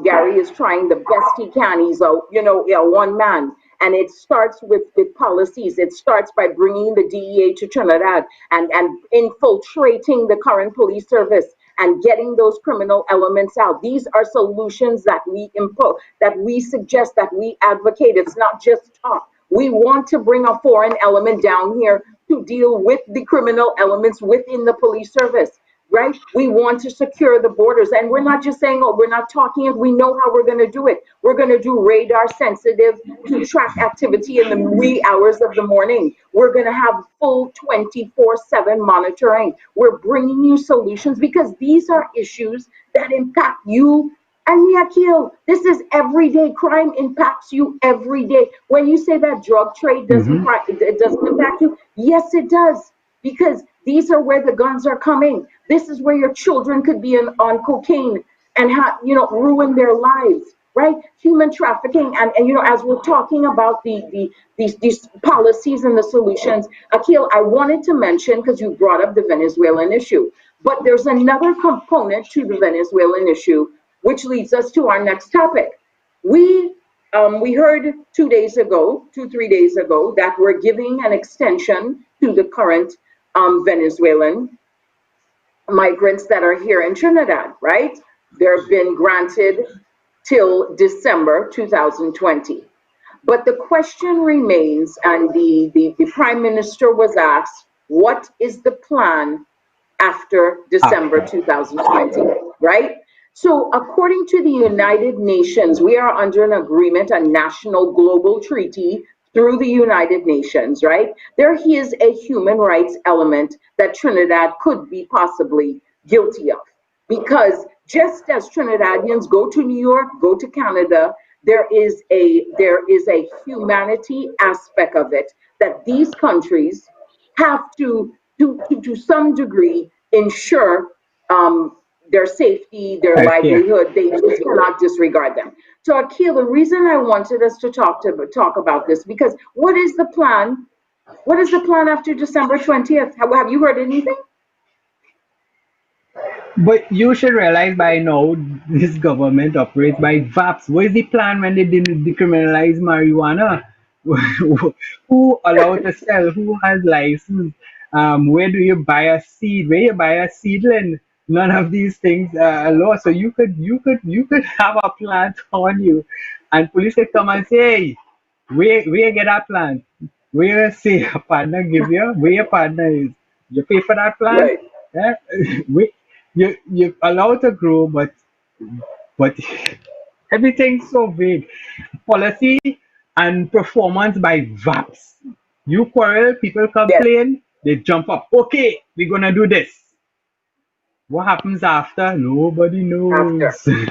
Gary is trying the best he can. He's a one man. And it starts with policies. It starts by bringing the DEA to Trinidad and infiltrating the current police service and getting those criminal elements out. These are solutions that we impose, that we suggest, that we advocate. It's not just talk. We want to bring a foreign element down here to deal with the criminal elements within the police service, right? We want to secure the borders. And we're not just saying, oh, we're not talking it. We know how we're going to do it. We're going to do radar sensitive to track activity in the wee hours of the morning. We're going to have full 24/7 monitoring. We're bringing you solutions because these are issues that impact you and me, Akil. This is everyday crime impacts you every day. When you say that drug trade doesn't Hmm. it doesn't impact you, yes, it does because these are where the guns are coming. This is where your children could be on cocaine and have ruin their lives, right? Human trafficking, and as we're talking about these policies and the solutions, Akil, I wanted to mention because you brought up the Venezuelan issue, but there's another component to the Venezuelan issue, which leads us to our next topic. We we heard 2 days ago, 3 days ago, that we're giving an extension to the current Venezuelan migrants that are here in Trinidad, right? They've been granted till December 2020. But the question remains, and the Prime Minister was asked, what is the plan after December After. 2020, right? So, according to the United Nations, we are under an agreement, a national global treaty through the United Nations, right? There is a human rights element that Trinidad could be possibly guilty of. Because just as Trinidadians go to New York, go to Canada, there is a humanity aspect of it that these countries have to some degree ensure um, their safety, their Healthcare. livelihood. They just cannot disregard them. So, Akil, the reason I wanted us to talk about this because what is the plan? What is the plan after December 20th? Have you heard anything? But you should realize by now this government operates by VAPs. What is the plan when they decriminalize marijuana? Who allowed to sell? Who has license? Where do you buy a seed? Where you buy a seedling? None of these things are law. So you could have a plant on you, and police could come and say, hey, where you get that plant? Where say a partner give you? Where your partner is? You pay for that plant? Right. Yeah? we, you're allowed to grow, but everything's so vague. Policy and performance by VAPs. You quarrel, people Yes. complain, they jump up. Okay, we're gonna do this. What happens after? Nobody After. knows.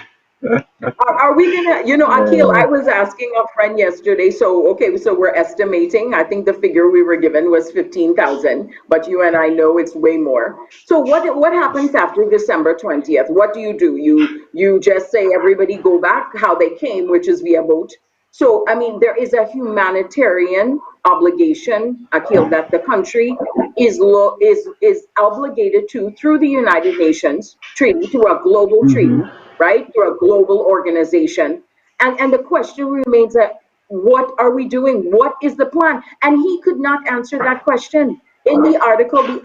Are we gonna, Akil, I was asking a friend yesterday. So, okay, so we're estimating, I think the figure we were given was 15,000, but you and I know it's way more. So what happens after December 20th? What do? You just say everybody go back how they came, which is via boat. So, I mean, there is a humanitarian obligation, Akil, that the country is obligated to through the United Nations treaty, through a global Hmm. treaty, right? Through a global organization. And the question remains that what are we doing? What is the plan? And he could not answer that question. In the article he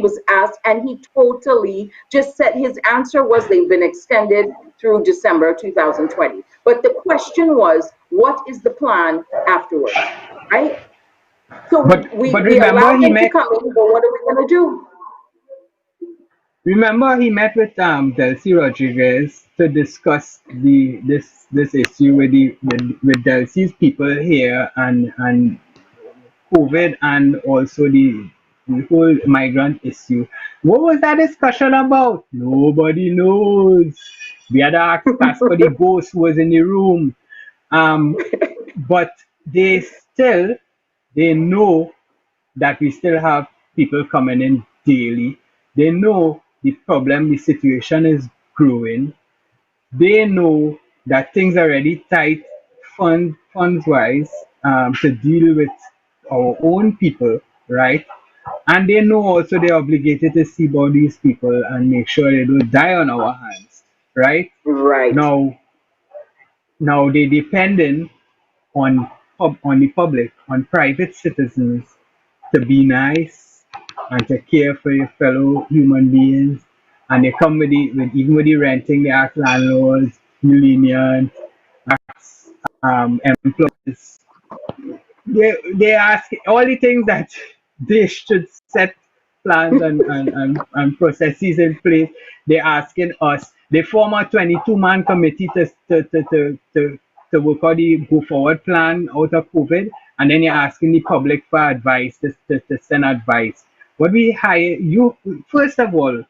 was asked, and he totally just said his answer was they've been extended through December 2020. But the question was, what is the plan afterwards? Right? So But we but we remember allowed he them to met come in, but what are we gonna do? remember he met with Delcy Rodriguez to discuss this issue with with Delcy's people here and COVID and also the whole migrant issue. What was that discussion about? Nobody knows. We had to ask Casper the ghost who was in the room. Um, but they still they know that we still have people coming in daily. They know the problem, the situation is growing. They know that things are already tight funds wise to deal with our own people, right? And they know also they're obligated to see about these people and make sure they don't die on our hands, right? Right. Now, now they depending on on the public, on private citizens to be nice and to care for your fellow human beings. And they come with even with the renting, they ask landlords, lenient, employees. They ask all the things that they should set plans and processes in place. They're asking us. They form a 22-man committee to work out the go forward plan out of COVID, and then you're asking the public for advice to send advice. What we hire you first of all,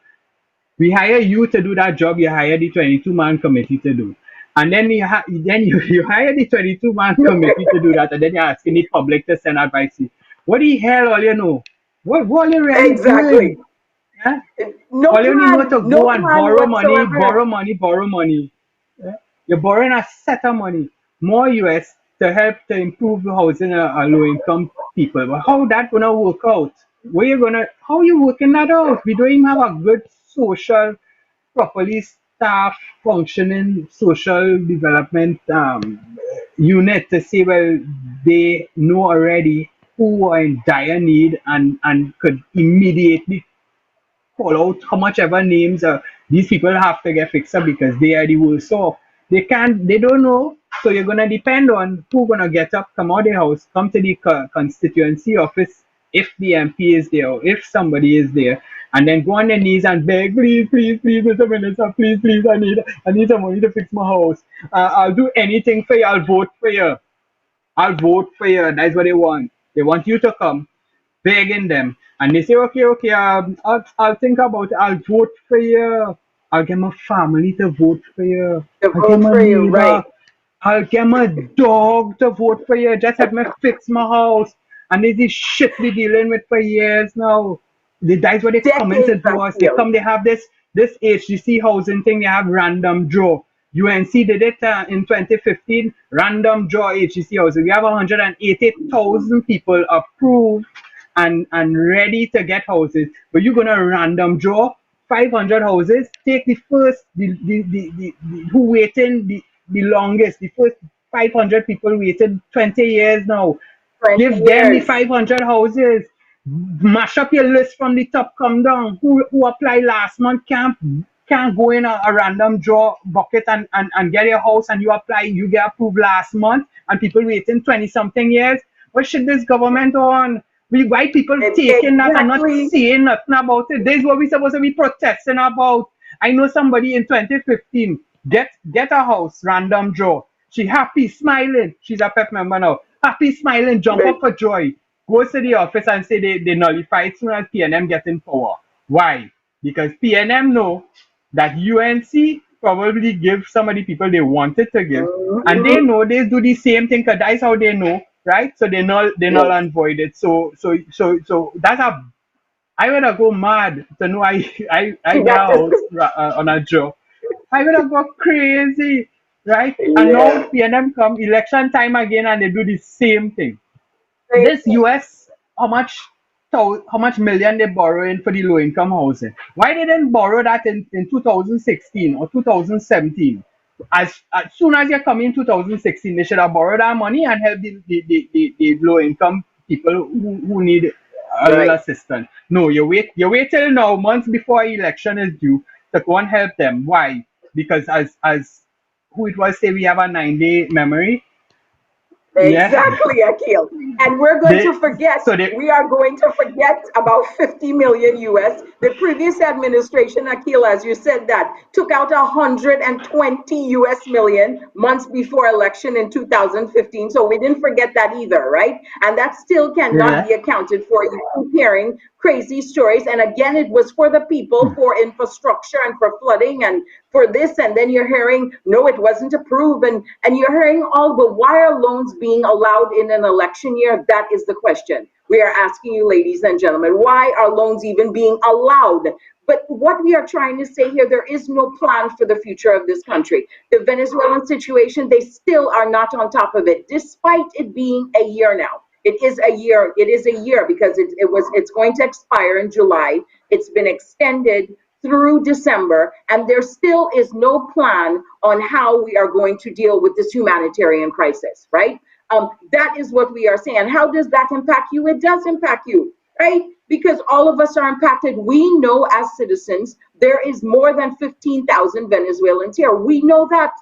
we hire you to do that job you hire the 22-man committee to do. And then you hire the 22-man committee to do that, and then you're asking the public to send advice to you. What the hell all you know? What are you really doing? Exactly. Yeah? No All you only know plan, to no go and plan borrow money, whatsoever. borrow money, borrow money. Yeah? You're borrowing a set of money, more US to help to improve the housing of low income people. But how that gonna work out? Where you gonna how you working that out? We don't even have a good social, properly staffed, functioning social development unit to say, well, they know already who are in dire need and could immediately call out how much ever names these people have to get fixed up because they are the worst off. They don't know. So you're gonna depend on who gonna get up, come out of the house, come to the constituency office if the MP is there or if somebody is there, and then go on their knees and beg, please, please, please, Mr. Minister, please, please, I need some money to fix my house. I'll do anything for you. I'll vote for you. I'll vote for you. That's what they want. They want you to come begging them. And they say, okay, okay, I'll think about it. I'll vote for you. I'll get my family to vote for you. To I'll get vote my for you, neighbor. right? I'll get my dog to vote for you. Just help me fix my house. And this is shit we dealing with for years now. That's what they come in to Decades, do I us. They feel. come, they have this HGC housing thing, you have random draw. UNC did it in 2015, random draw HGC housing. We have 180,000 people approved and ready to get houses, but you're gonna random draw 500 houses. Take the first, who waiting the longest, the first 500 people waited 20 years now. 20 Give them the years. 500 houses. Mash up your list from the top, come down. Who applied last month can't go in a random draw bucket and get your house, and you apply, you get approved last month, and people waiting 20 something years. What should this government on? Why people taking that and not Exactly. saying nothing about it? This is what we supposed to be protesting about. I know somebody in 2015 get a house, random draw. She happy, smiling. She's a PEP member now. Happy, smiling, jump up for joy. Goes to the office and say they nullify it soon as PNM get in power. Why? Because PNM know that UNC probably give some of the people they wanted to give, and they Mhm. know they do the same thing because that's how they know, right? So they null Yes. and void it. So that's a, I would have go mad to know I get a That is, house on a job. I would have go crazy, right? And now yeah. PNM come election time again and they do the same thing. Same This thing. US, how much million they borrowing for the low income housing? Why they didn't borrow that in 2016 or 2017? As soon as you come in 2016, they should have borrowed that money and help the low income people who need a little Right. assistance. No, you wait till now, months before election is due, to go and help them. Why? Because as who it was say we have a 9-day memory. Yeah. Exactly, Akil. And we're going they to forget, so they we are going to forget about 50 million US. The previous administration, Akil, as you said that, took out 120 US million months before election in 2015. So we didn't forget that either, right? And that still cannot yeah. be accounted for. You keep hearing crazy stories. And again, it was for the people, for infrastructure and for flooding and for this. And then you're hearing, no, it wasn't approved. And you're hearing all, but why are loans being allowed in an election year? That is the question. We are asking you, ladies and gentlemen, why are loans even being allowed? But what we are trying to say here, there is no plan for the future of this country. The Venezuelan situation, they still are not on top of it, despite it being a year now. It is a year. It is a year because it's going to expire in July. It's been extended through December, and there still is no plan on how we are going to deal with this humanitarian crisis, right? That is what we are saying. And how does that impact you? It does impact you, right? Because all of us are impacted. We know as citizens there is more than 15,000 Venezuelans here. We know that.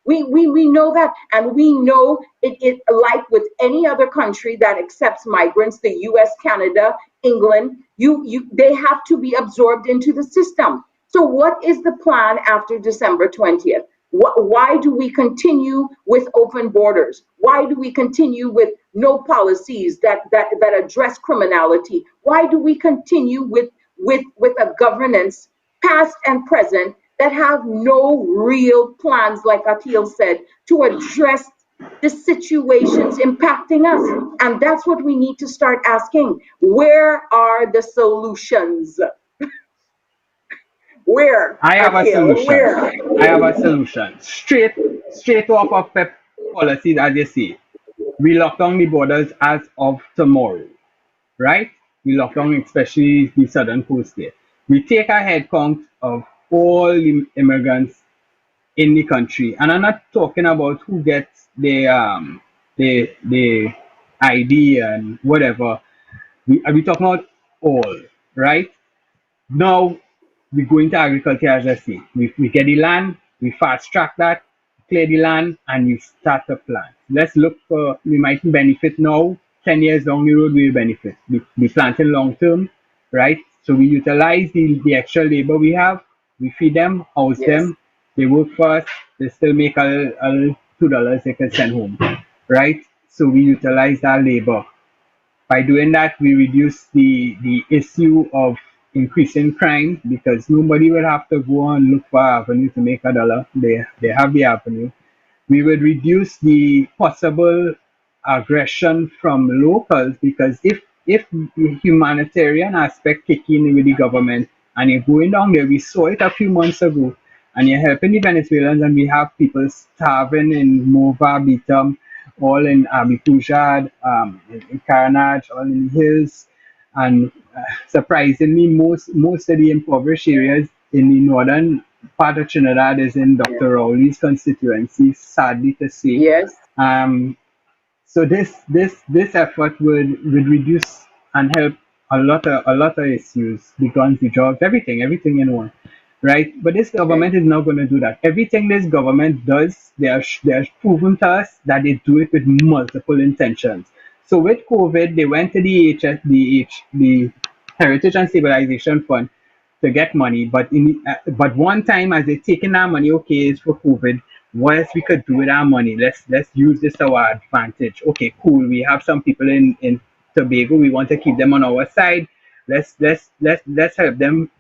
We know that, and we know it like with any other country that accepts migrants, the US, Canada, England, they have to be absorbed into the system. So what is the plan after December 20th? Why do we continue with open borders? Why do we continue with no policies that address criminality? Why do we continue with a governance, past and present, that have no real plans, like Akil said, to address the situations impacting us? And that's what we need to start asking. Where are the solutions? Where, I have a Akil? solution. Where? I have a solution. Straight off of PEP policies, as you see. We lock down the borders as of tomorrow, right? We lock down especially the southern coast there. We take a head count of all the immigrants in the country, and I'm not talking about who gets the ID and whatever. We talking about all, right? Now we go into agriculture, as I say. We get the land, we fast track that, clear the land, and we start to plant. Let's look for, we might benefit now, 10 years down the road, we will benefit. We planting long term, right? So we utilize the extra labor we have, we feed them, house Yes, them, they work for us, they still make a $2 they can send home, right? So we utilize that labor. By doing that, we reduce the issue of increasing crime because nobody will have to go and look for avenue to make a dollar. They have the avenue. We would reduce the possible aggression from locals because if the humanitarian aspect kick in with the government and you're going down there. We saw it a few months ago, and you're helping the Venezuelans, and we have people starving in Mova, Bitam, all in Abipujad, in Karanaj, all in the hills, and surprisingly, most of the impoverished areas in the northern part of Trinidad is in Yeah. Dr. Rowley's constituency, sadly to say. Yes. Um, so this effort would reduce and help a lot of issues, the guns, the drugs, everything in one, right? But this Okay. government is not going to do that. Everything this government does, they are proven to us that they do it with multiple intentions. So with COVID, they went to the the Heritage and Stabilization Fund to get money, but one time as they taking our money, okay, it's for COVID. What else we could do with our money? Let's use this to our advantage. Okay, cool. We have some people in Tobago. We want to keep them on our side. Let's help them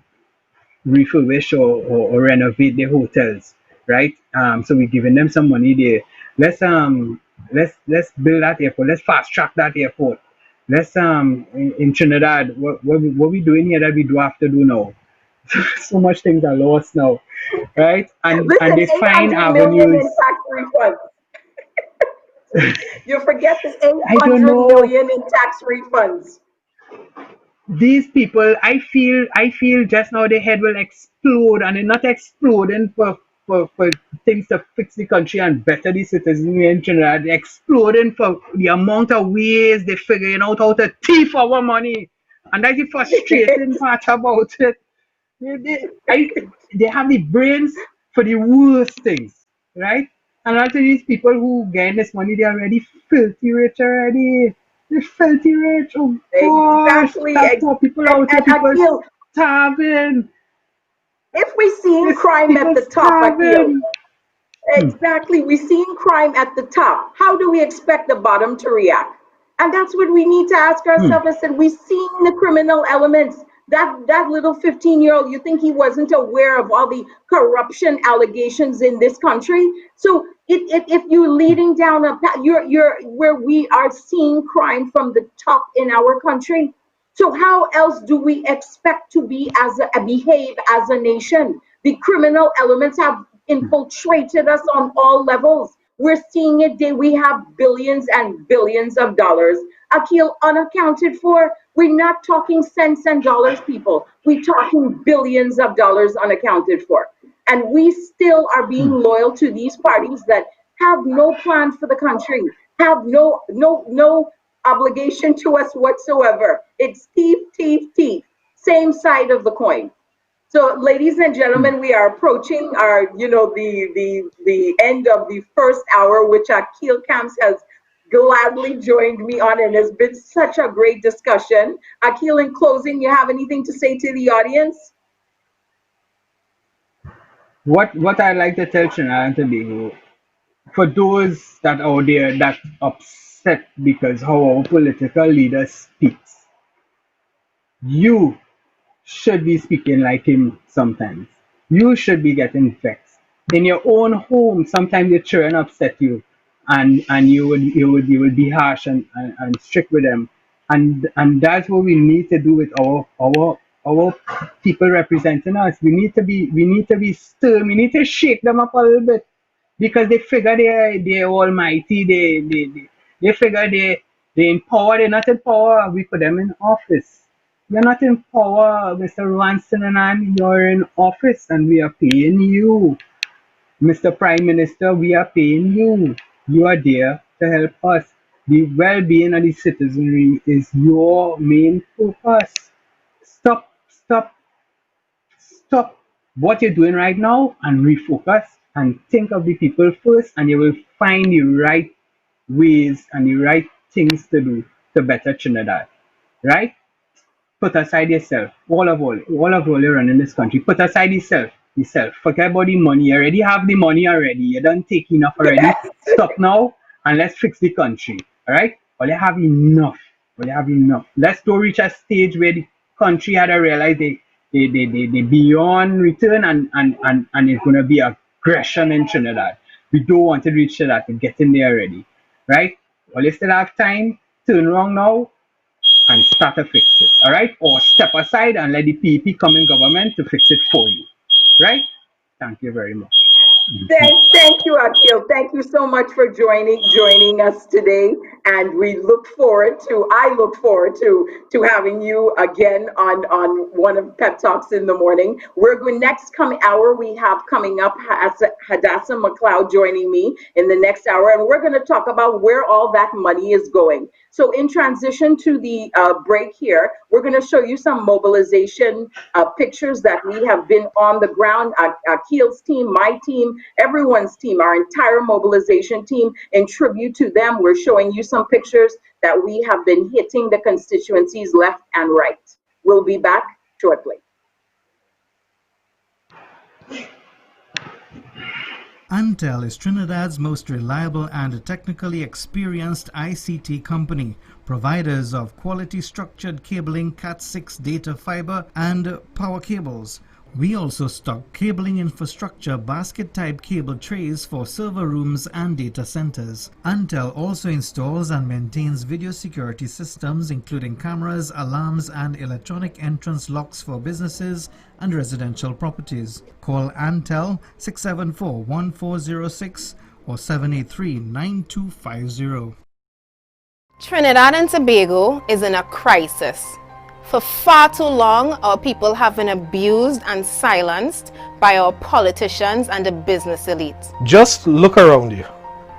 refurbish or renovate their hotels, right? So we're giving them some money there. Let's build that airport. Let's fast track that airport. Let's in Trinidad, what we doing here that we do have to do now? So much things are lost now, right? And Listen, they find 800 million in avenues. tax refunds. You forget the I don't 800 know. million in tax refunds. These people, I feel just now their head will explode, and they're not exploding for things to fix the country and better the citizens in Trinidad. They're exploding for the amount of ways they're figuring out how to thief our money. And that's the frustrating part about it. They have the brains for the worst things, right? And a lot of these people who gain this money, they're already filthy rich already. They're filthy rich. Oh gosh, Exactly. that's poor people And, out here. and People Akil, starving. if we seeing There's crime at people the top, Akil, starving. Hmm. exactly. We're seeing crime at the top. How do we expect the bottom to react? And that's what we need to ask Hmm. ourselves. I said, we're seeing the criminal elements. That little 15-year-old, you think he wasn't aware of all the corruption allegations in this country? So if you're leading down a path, you're where we are seeing crime from the top in our country. So how else do we expect to be behave as a nation? The criminal elements have infiltrated us on all levels. We're seeing it day. We have billions and billions of dollars, Akil, unaccounted for. We're not talking cents and dollars, people. We're talking billions of dollars unaccounted for. And we still are being loyal to these parties that have no plan for the country, have no obligation to us whatsoever. It's thief, thief, thief. Same side of the coin. So, ladies and gentlemen, we are approaching our, the end of the first hour, which Akil Camps has gladly joined me on, and has been such a great discussion. Akil, in closing, you have anything to say to the audience? What I like to tell Trinidad and Tobago, for those that out there that upset because how our political leader speaks, you should be speaking like him sometimes. You should be getting vexed. In your own home, sometimes your children upset you, and you would be harsh and strict with them. And that's what we need to do with our people representing us. We need to be still. We need to shake them up a little bit because they figure they're almighty. They figure they in power. They're not in power. We put them in office. You're not in power, Mr. Ranson, and you're in office, and we are paying you. Mr. Prime Minister, we are paying you. You are there to help us. The well-being of the citizenry is your main focus. Stop, stop what you're doing right now and refocus and think of the people first, and you will find the right ways and the right things to do to better Trinidad. Right? Put aside yourself. All of all you run in this country. Put aside yourself. Forget about the money. You already have the money already. You don't take enough already. Yes. Stop now and let's fix the country. Alright? All you have enough. All you have enough. Let's go reach a stage where the country had to realize they beyond return and it's gonna be aggression in Trinidad. We don't want to reach to that. We're getting there already. Right? Well you still have time, turn around now and start to fix it, all right? Or step aside and let the PEP come in government to fix it for you, right? Thank you very much. Thank you, Akil. Thank you so much for joining us today, and I look forward to having you again on one of Pep Talks in the morning. We're going next coming hour. We have coming up Hadassah McLeod joining me in the next hour, and we're going to talk about where all that money is going. So, in transition to the break here, we're going to show you some mobilization pictures that we have been on the ground. Akil's team, my team, everyone's team, our entire mobilization team. In tribute to them, we're showing you some pictures that we have been hitting the constituencies left and right. We'll be back shortly. Antel is Trinidad's most reliable and technically experienced ICT company, providers of quality structured cabling, Cat6 data fiber, and power cables. We also stock cabling infrastructure basket-type cable trays for server rooms and data centers. Antel also installs and maintains video security systems including cameras, alarms, and electronic entrance locks for businesses and residential properties. Call Antel 674-1406 or 783-9250. Trinidad and Tobago is in a crisis. For far too long, our people have been abused and silenced by our politicians and the business elite. Just look around you.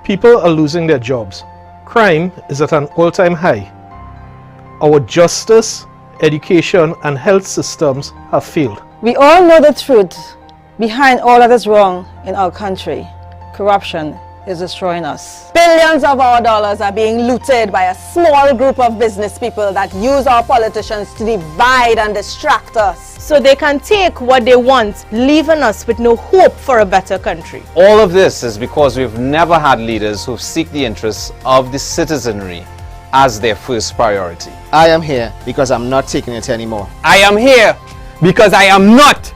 People are losing their jobs. Crime is at an all-time high. Our justice, education, and health systems have failed. We all know the truth behind all that is wrong in our country. Corruption is destroying us. Billions of our dollars are being looted by a small group of business people that use our politicians to divide and distract us. So they can take what they want, leaving us with no hope for a better country. All of this is because we've never had leaders who seek the interests of the citizenry as their first priority. I am here because I'm not taking it anymore. I am here because I am not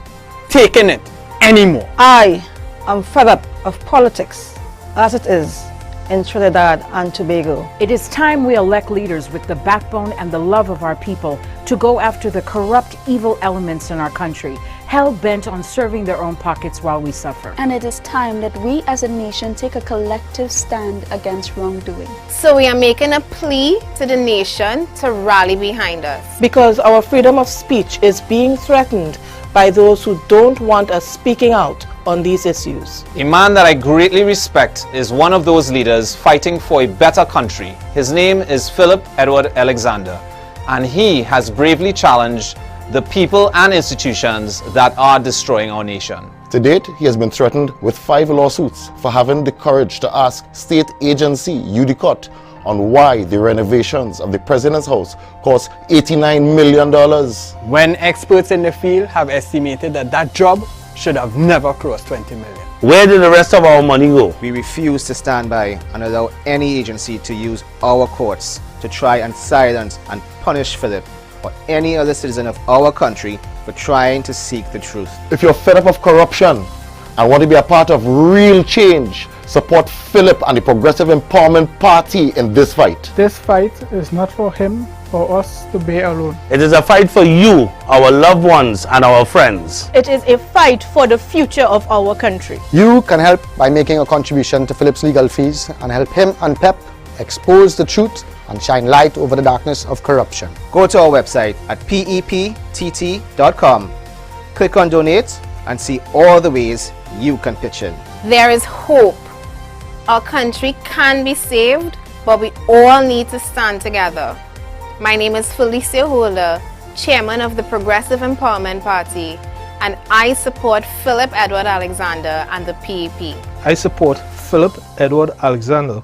taking it anymore. I am fed up of politics as it is in Trinidad and Tobago. It is time we elect leaders with the backbone and the love of our people to go after the corrupt, evil elements in our country, hell-bent on serving their own pockets while we suffer. And it is time that we as a nation take a collective stand against wrongdoing. So we are making a plea to the nation to rally behind us. Because our freedom of speech is being threatened by those who don't want us speaking out on these issues. A man that I greatly respect is one of those leaders fighting for a better country. His name is Philip Edward Alexander, and he has bravely challenged the people and institutions that are destroying our nation. To date, he has been threatened with 5 lawsuits for having the courage to ask state agency UDCOT on why the renovations of the President's house cost $89 million. When experts in the field have estimated that that job should have never crossed 20 million. Where did the rest of our money go? We refuse to stand by and allow any agency to use our courts to try and silence and punish Philip or any other citizen of our country for trying to seek the truth. If you're fed up of corruption and want to be a part of real change, support Philip and the Progressive Empowerment Party in this fight. This fight is not for him or us to bear alone. It is a fight for you, our loved ones, and our friends. It is a fight for the future of our country. You can help by making a contribution to Philip's legal fees and help him and PEP expose the truth and shine light over the darkness of corruption. Go to our website at peptt.com, click on donate, and see all the ways you can pitch in. There is hope. Our country can be saved, but we all need to stand together. My name is Felicia Holder, Chairman of the Progressive Empowerment Party, and I support Philip Edward Alexander and the PEP. I support Philip Edward Alexander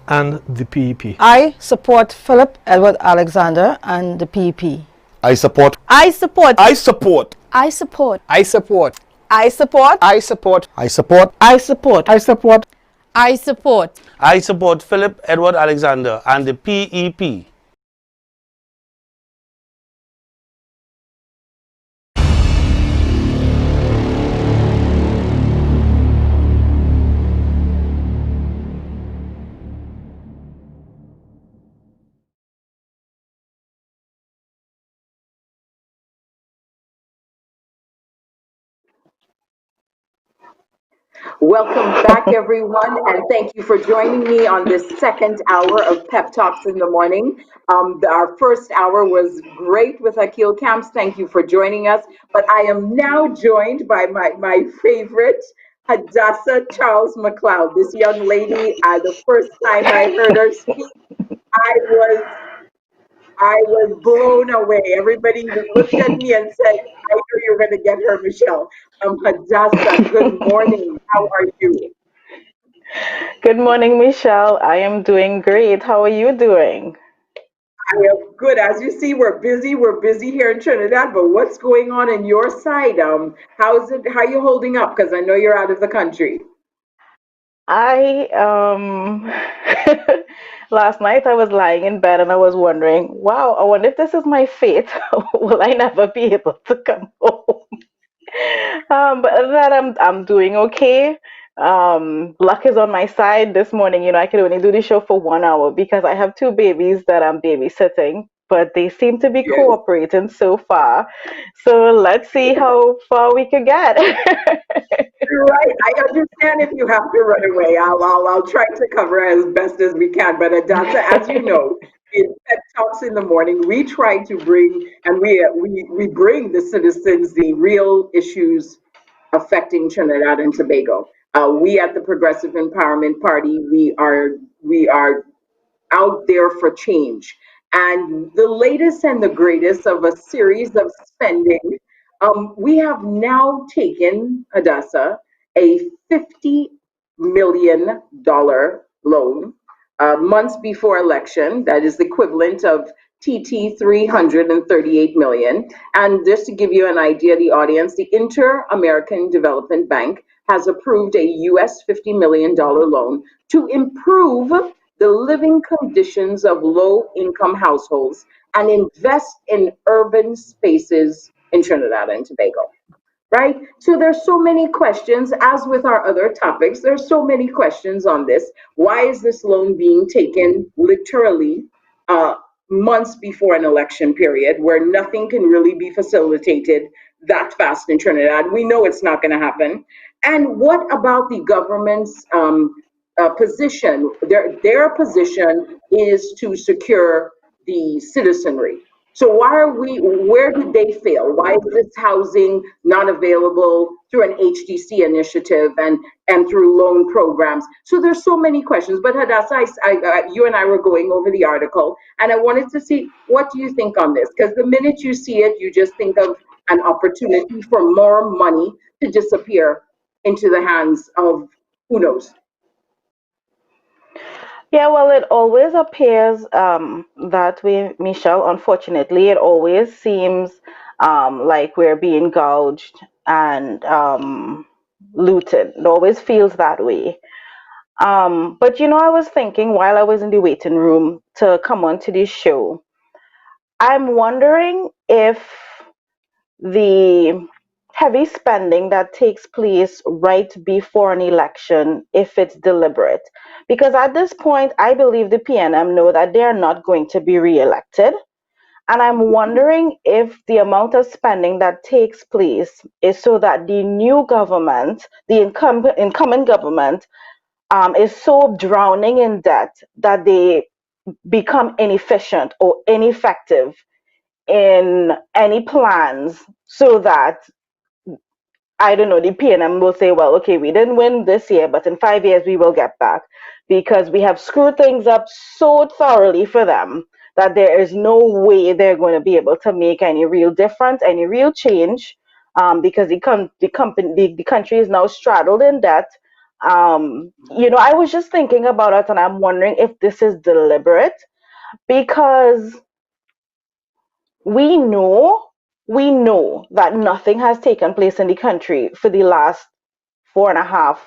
and the PEP. I support Philip Edward Alexander and the PEP. I support. I support. I support. I support. I support. I support. I support. I support. I support. I support. I support. I support Philip Edward Alexander and the PEP. Welcome back, everyone, and thank you for joining me on this second hour of Pep Talks in the Morning. Our first hour was great with Akil Camps. Thank you for joining us. But I am now joined by my favorite, Hadassah Charles McLeod. This young lady, the first time I heard her speak, I was I was blown away. Everybody looked at me and said, I knew you were going to get her, Michelle. Hadassah, good morning. How are you? Good morning, Michelle. I am doing great. How are you doing? I am good. As you see, we're busy. We're busy here in Trinidad, but what's going on in your side? How's it? How are you holding up? Because I know you're out of the country. I last night I was lying in bed and I was wondering, wow, I wonder if this is my fate. Will I never be able to come home? But other than that, I'm doing okay. Luck is on my side this morning. I could only do the show for 1 hour because I have two babies that I'm babysitting, but they seem to be Yes. cooperating so far. So let's see how far we could get. Right. I understand if you have to run away. I'll try to cover as best as we can. But Adasa, as you know, in Pet Talks in the Morning, we try to bring and we bring the citizens the real issues affecting Trinidad and Tobago. We at the Progressive Empowerment Party, we are out there for change. And the latest and the greatest of a series of spending, we have now taken, Hadassah, a $50 million loan months before election. That is the equivalent of TT 338 million. And just to give you an idea, the audience, the Inter-American Development Bank has approved a US $50 million loan to improve the living conditions of low-income households and invest in urban spaces in Trinidad and Tobago, right? So there's so many questions, as with our other topics, there's so many questions on this. Why is this loan being taken literally uh, months before an election period where nothing can really be facilitated that fast in Trinidad? We know it's not going to happen. And what about the government's position? Their position is to secure the citizenry. So where did they fail? Why is this housing not available through an HDC initiative and through loan programs? So there's so many questions. But Hadassah, you and I were going over the article, and I wanted to see, what do you think on this? Because the minute you see it, you just think of an opportunity for more money to disappear into the hands of who knows. Yeah, well, it always appears that way, Michelle. Unfortunately, it always seems like we're being gouged and looted. It always feels that way. But I was thinking while I was in the waiting room to come on to this show, I'm wondering if the heavy spending that takes place right before an election, if it's deliberate. Because at this point, I believe the PNM know that they're not going to be reelected. And I'm wondering if the amount of spending that takes place is so that the new government, the incoming government, is so drowning in debt that they become inefficient or ineffective in any plans so that I don't know, the PNM will say, well, okay, we didn't win this year, but in 5 years we will get back because we have screwed things up so thoroughly for them that there is no way they're going to be able to make any real difference, any real change, because the country is now straddled in debt. I was just thinking about it, and I'm wondering if this is deliberate because we know we know that nothing has taken place in the country for the last 4.5,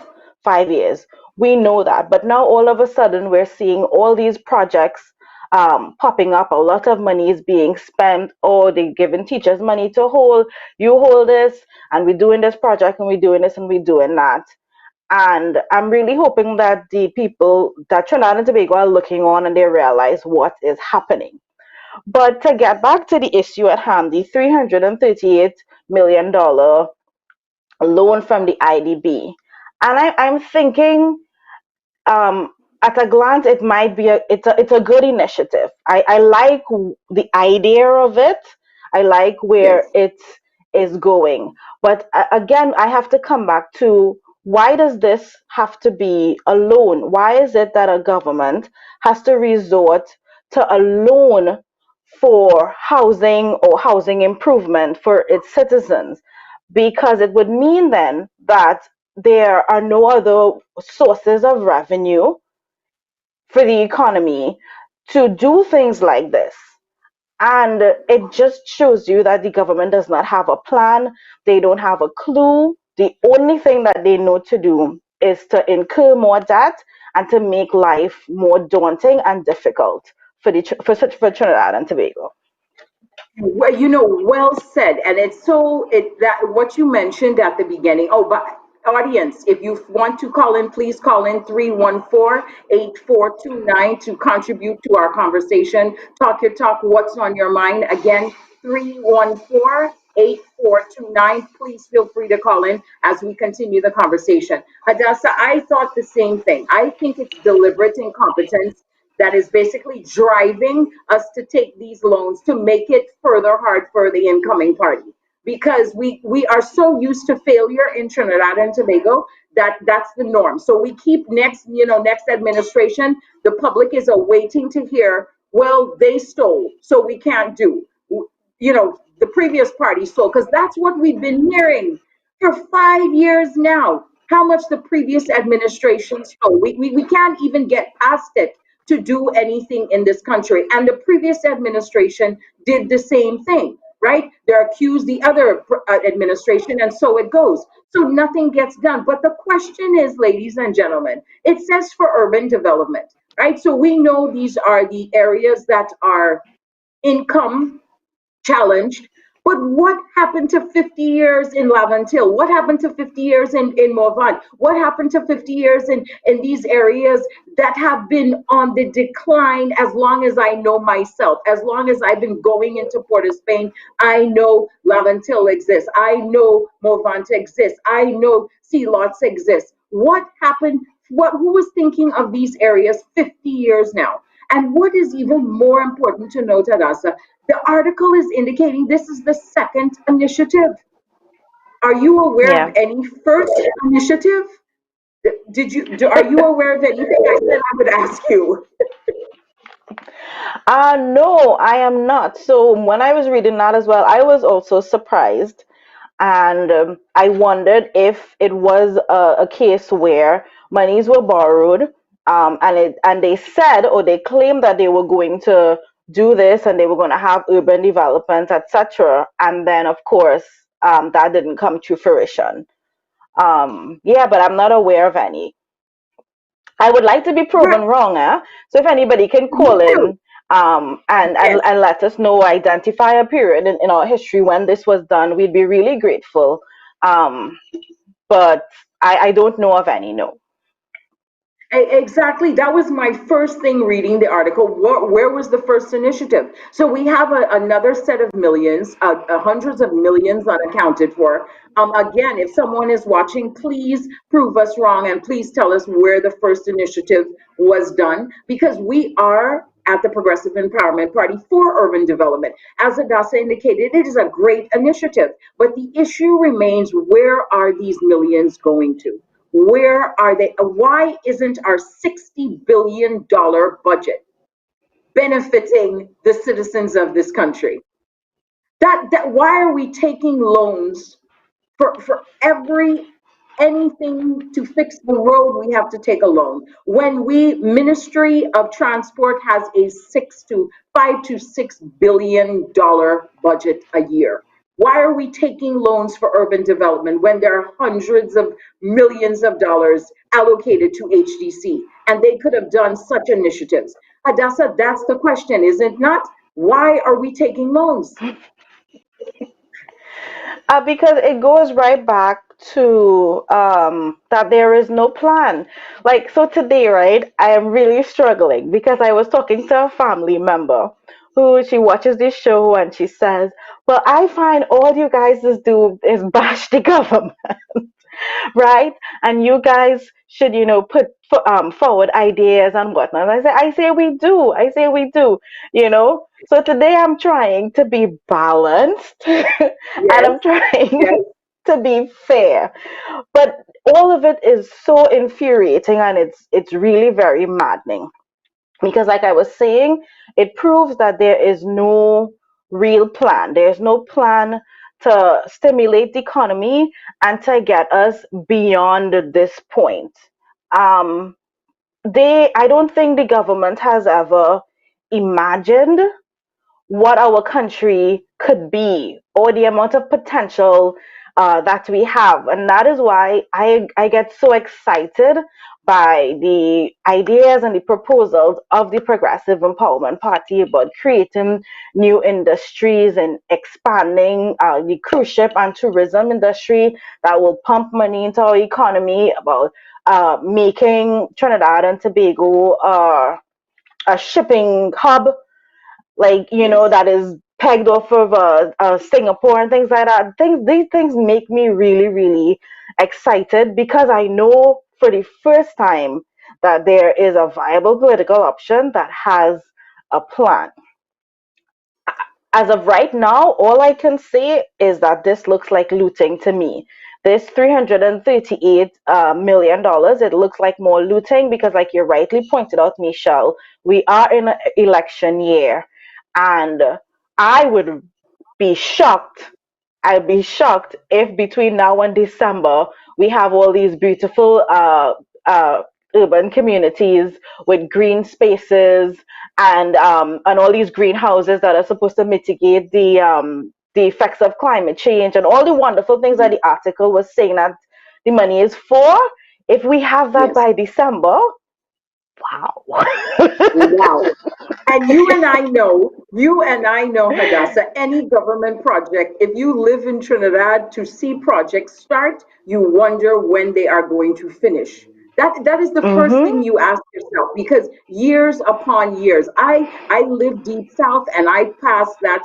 5 years. We know that, but now all of a sudden we're seeing all these projects popping up. A lot of money is being spent, or they're giving teachers money to hold. You hold this, and we're doing this project, and we're doing this, and we're doing that. And I'm really hoping that the people that Trinidad and Tobago are looking on and they realize what is happening. But to get back to the issue at hand, the $338 million loan from the IDB. And I'm thinking, at a glance, it might be it's a good initiative. I like the idea of it. I like where Yes. it is going. But again, I have to come back to, why does this have to be a loan? Why is it that a government has to resort to a loan for housing or housing improvement for its citizens? Because it would mean then that there are no other sources of revenue for the economy to do things like this. And it just shows you that the government does not have a plan. They don't have a clue. The only thing that they know to do is to incur more debt and to make life more daunting and difficult for Trinidad and Tobago. Well, well said. And it's so it that what you mentioned at the beginning. Oh, but audience, if you want to call in, please call in 314-8429 to contribute to our conversation. Talk your talk, what's on your mind? Again, 314-8429. Please feel free to call in as we continue the conversation. Hadassah, I thought the same thing. I think it's deliberate incompetence that is basically driving us to take these loans to make it further hard for the incoming party, because we are so used to failure in Trinidad and Tobago that that's the norm. So we keep next administration, the public is awaiting to hear, well, they stole, so we can't do. The previous party stole, because that's what we've been hearing for 5 years now. How much the previous administration stole. We can't even get past it to do anything in this country. And the previous administration did the same thing, right? They accused the other administration, and so it goes. So nothing gets done. But the question is, ladies and gentlemen, it says for urban development, right? So we know these are the areas that are income challenged. But what happened to 50 years in Lavantil? What happened to 50 years in Morvan? What happened to 50 years in these areas that have been on the decline as long as I know myself? As long as I've been going into Port of Spain, I know Lavantil exists. I know Morvant exists. I know Sea Lots exists. What happened? Who was thinking of these areas 50 years now? And what is even more important to note, Adasa, the article is indicating this is the second initiative. Are you aware of Yeah. any first initiative? Are you aware of anything? I said I would ask you. No, I am not. So when I was reading that as well, I was also surprised. And I wondered if it was a case where monies were borrowed, and they said, or they claimed that they were going to do this and they were going to have urban development, etc. And then, of course, that didn't come to fruition. Yeah, but I'm not aware of any. I would like to be proven Right. wrong, eh? So if anybody can Me call too. in, Yes. and let us know, identify a period in our history when this was done, we'd be really grateful. Um, but I don't know of any, no. Exactly. That was my first thing reading the article. Where was the first initiative? So we have another set of millions, hundreds of millions unaccounted for. Again, if someone is watching, please prove us wrong and please tell us where the first initiative was done, because we are at the Progressive Empowerment Party for urban development. As Adasa indicated, it is a great initiative, but the issue remains, where are these millions going to? Where are they? Why isn't our $60 billion budget benefiting the citizens of this country? That why are we taking loans for anything to fix the road? We have to take a loan when we Ministry of Transport has a 5 to 6 billion dollar budget a year. Why are we taking loans for urban development when there are hundreds of millions of dollars allocated to HDC and they could have done such initiatives? Hadassah, that's the question, is it not? Why are we taking loans? Because it goes right back to that there is no plan. Like, so today, right, I am really struggling because I was talking to a family member who, she watches this show and she says, well, I find all you guys do is bash the government. right? And you guys should, put forward ideas and whatnot. I say we do. I say we do. So today I'm trying to be balanced, and Yes, I'm trying yes, to be fair. But all of it is so infuriating, and it's really very maddening because, like I was saying, it proves that there is no real plan. There's no plan to stimulate the economy and to get us beyond this point. um I don't think the government has ever imagined what our country could be or the amount of potential that we have. And that is why I get so excited by the ideas and the proposals of the Progressive Empowerment Party about creating new industries and expanding the cruise ship and tourism industry that will pump money into our economy, about making Trinidad and Tobago a shipping hub, like yes. that is pegged off of Singapore and things like that. These things make me really, really excited because I know for the first time that there is a viable political option that has a plan. As of right now, all I can say is that this looks like looting to me. This $338 million, it looks like more looting because, like you rightly pointed out, Michelle, we are in an election year. And I would be shocked. I'd be shocked if between now and December we have all these beautiful uh, urban communities with green spaces and all these greenhouses that are supposed to mitigate the effects of climate change and all the wonderful things that the article was saying that the money is for. If we have that Yes. by December, wow. Wow. And you and I know, Hadassah, any government project, if you live in Trinidad to see projects start, you wonder when they are going to finish. That is the first thing Mm-hmm. you ask yourself because years upon years. I live deep south and I passed that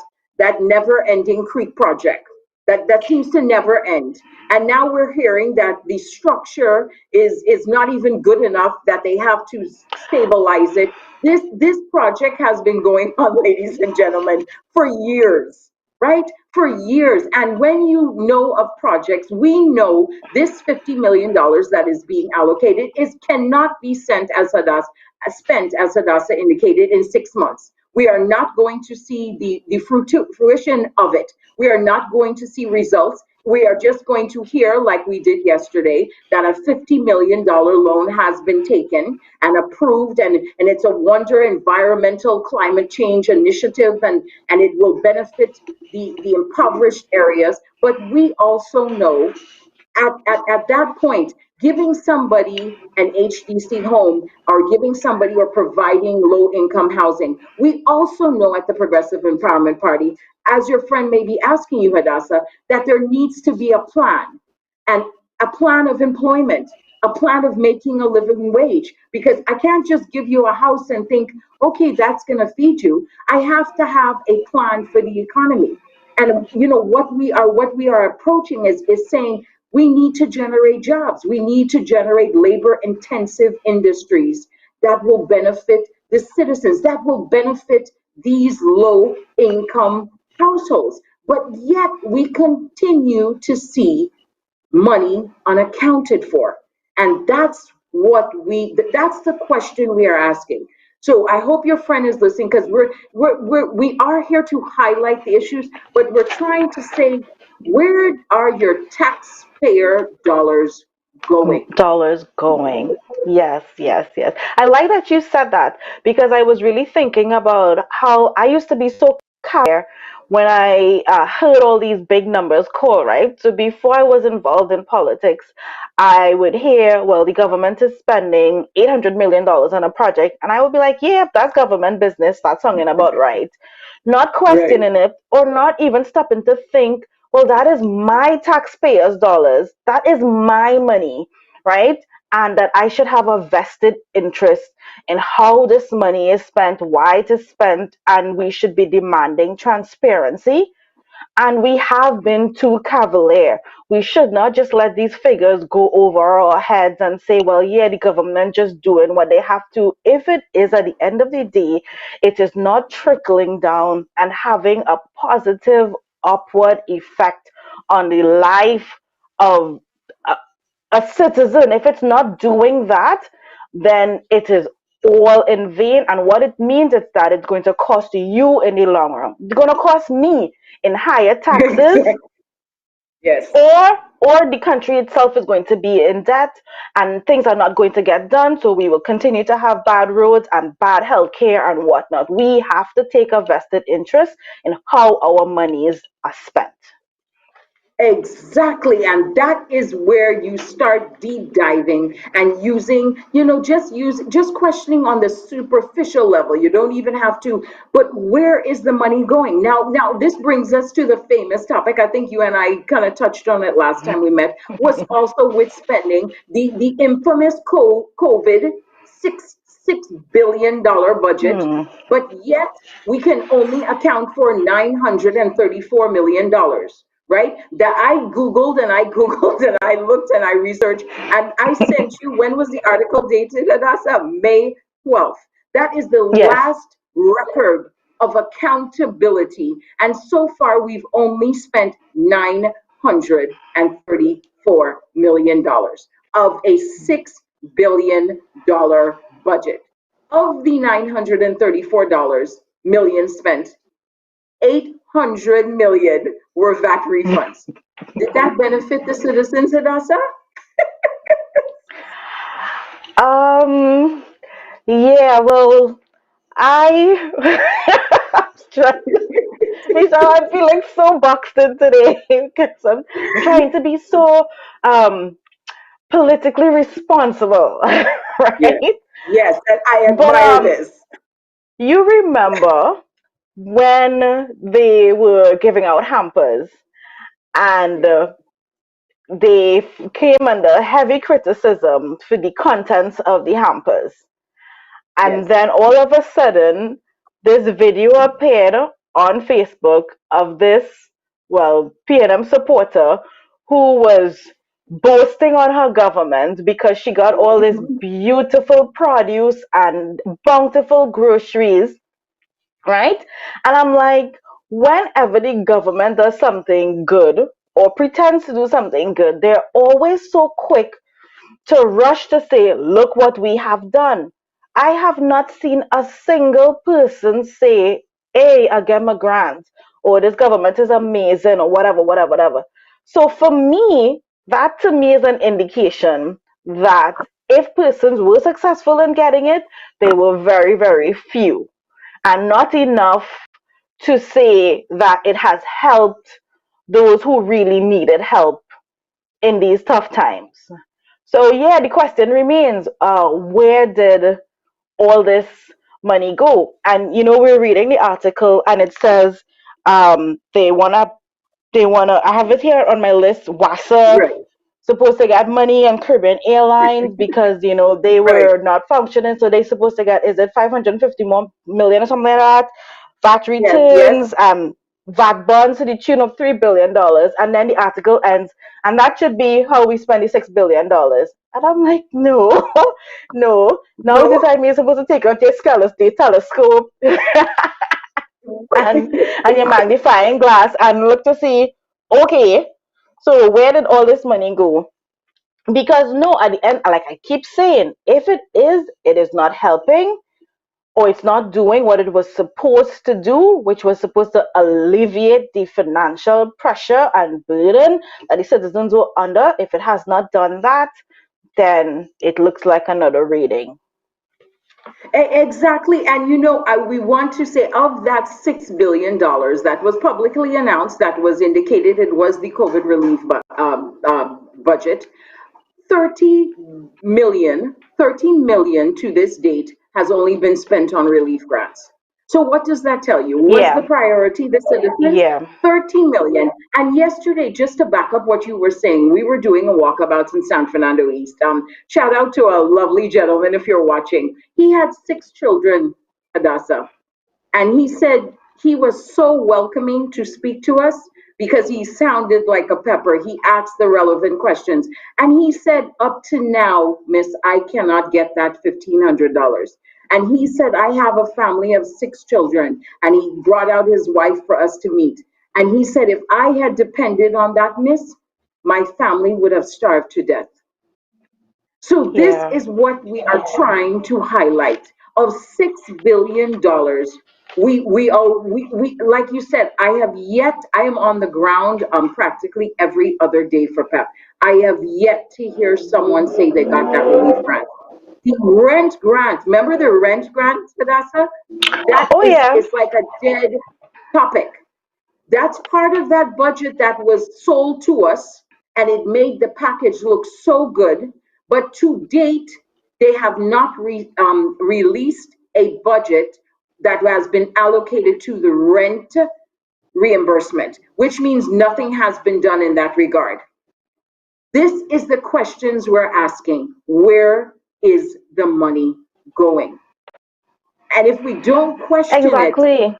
never ending creek project. That seems to never end. And now we're hearing that the structure is not even good enough, that they have to stabilize it. This project has been going on, ladies and gentlemen, for years, right? For years. And when you know of projects, we know this $50 million that is being allocated is cannot be spent, as Hadassah indicated, in 6 months. We are not going to see the fruition of it. We are not going to see results. We are just going to hear, like we did yesterday, that a $50 million loan has been taken and approved, and it's a wonder environmental climate change initiative, and it will benefit the impoverished areas. But we also know at that point, giving somebody an HDC home or giving somebody or providing low income housing, we also know at the Progressive Empowerment Party, as your friend may be asking you, Hadassah, that there needs to be a plan and a plan of employment, a plan of making a living wage. Because I can't just give you a house and think, okay, that's going to feed you. I have to have a plan for the economy. And what we are approaching is saying we need to generate jobs. We need to generate labor intensive industries that will benefit the citizens, that will benefit these low income households. But yet we continue to see money unaccounted for. And that's the question we are asking. So I hope your friend is listening because we are here to highlight the issues, but we're trying to say, where are your taxpayer dollars going? Dollars going. Yes, yes, yes. I like that you said that because I was really thinking about how I used to be so when I heard all these big numbers called, right? So before I was involved in politics, I would hear, well, the government is spending $800 million on a project, and I would be like, yeah, that's government business. That's something about right. Not Right. questioning it or not even stopping to think, well, that is my taxpayers' dollars. That is my money, right? And that I should have a vested interest in how this money is spent, why it is spent, and we should be demanding transparency. And we have been too cavalier. We should not just let these figures go over our heads and say, well, yeah, the government just doing what they have to. If it is at the end of the day, it is not trickling down and having a positive upward effect on the life of a, a citizen. If it's not doing that, then it is all in vain. And what it means is that it's going to cost you in the long run. It's going to cost me in higher taxes, Yes. or the country itself is going to be in debt and things are not going to get done. So we will continue to have bad roads and bad healthcare and whatnot. We have to take a vested interest in how our monies are spent. Exactly. And that is where you start deep diving and using, just questioning on the superficial level. You don't even have to, but where is the money going? Now this brings us to the famous topic. I think you and I kind of touched on it last time we met, was also with spending the infamous COVID $6 billion budget, but yet we can only account for $934 million. Right? That I Googled and I Googled and I looked and I researched and I sent you, when was the article dated? That's May 12th. That is the last record of accountability. And so far, we've only spent $934 million of a $6 billion budget. Of the $934 million spent, 800 million were VAT refunds. Did that benefit the citizens, Hadassah? Yeah, well, I I'm feeling so boxed in today because I'm trying to be so politically responsible, right? Yes, and I admire this. You remember when they were giving out hampers and they came under heavy criticism for the contents of the hampers. And then all of a sudden, this video appeared on Facebook of this, well, PNM supporter who was boasting on her government because she got all this beautiful produce and bountiful groceries, right? And I'm like, whenever the government does something good or pretends to do something good, they're always so quick to rush to say, look what we have done. I have not seen a single person say, hey, I get my grant, or this government is amazing, or whatever, whatever, whatever. So for me, that to me is an indication that if persons were successful in getting it, they were very, very few, and not enough to say that it has helped those who really needed help in these tough times. So yeah, the question remains: where did all this money go? And we're reading the article, and it says they wanna. I have it here on my list. WASA supposed to get money, and Caribbean Airlines because they were not functioning, so they supposed to get, is it 550 more million or something like that? VAT returns, VAT bonds to the tune of $3 billion, and then the article ends, and that should be how we spend the $6 billion. And I'm like, no, no. Now is the time you're supposed to take out your telescope and your magnifying glass and look to see, okay, so where did all this money go? Because no, at the end, like I keep saying, if it is not helping, or it's not doing what it was supposed to do, which was supposed to alleviate the financial pressure and burden that the citizens were under. If it has not done that, then it looks like another reading. Exactly. And we want to say, of that $6 billion that was publicly announced, that was indicated, it was the COVID relief budget. 13 million to this date has only been spent on relief grants. So what does that tell you? Was the priority the citizens? 13 million. And yesterday, just to back up what you were saying, we were doing a walkabout in San Fernando East. Shout out to a lovely gentleman if you're watching. He had 6 children, Hadassah. And he said He was so welcoming to speak to us because he sounded like a pepper. He asked the relevant questions. And he said, up to now, Miss, I cannot get that $1,500. And he said, I have a family of 6 children. And he brought out his wife for us to meet. And he said, if I had depended on that, Miss, my family would have starved to death. So this Yeah. is what we are trying to highlight. Of $6 billion, we like you said, I am on the ground practically every other day for PEP. I have yet to hear someone say they got that relief grant. The rent grant, remember the rent grant, Hadassah? That Oh yeah. is like a dead topic. That's part of that budget that was sold to us, and it made the package look so good. But to date, they have not released a budget that has been allocated to the rent reimbursement, which means nothing has been done in that regard. This is the questions we're asking. Where is the money going? And if we don't question it, Exactly.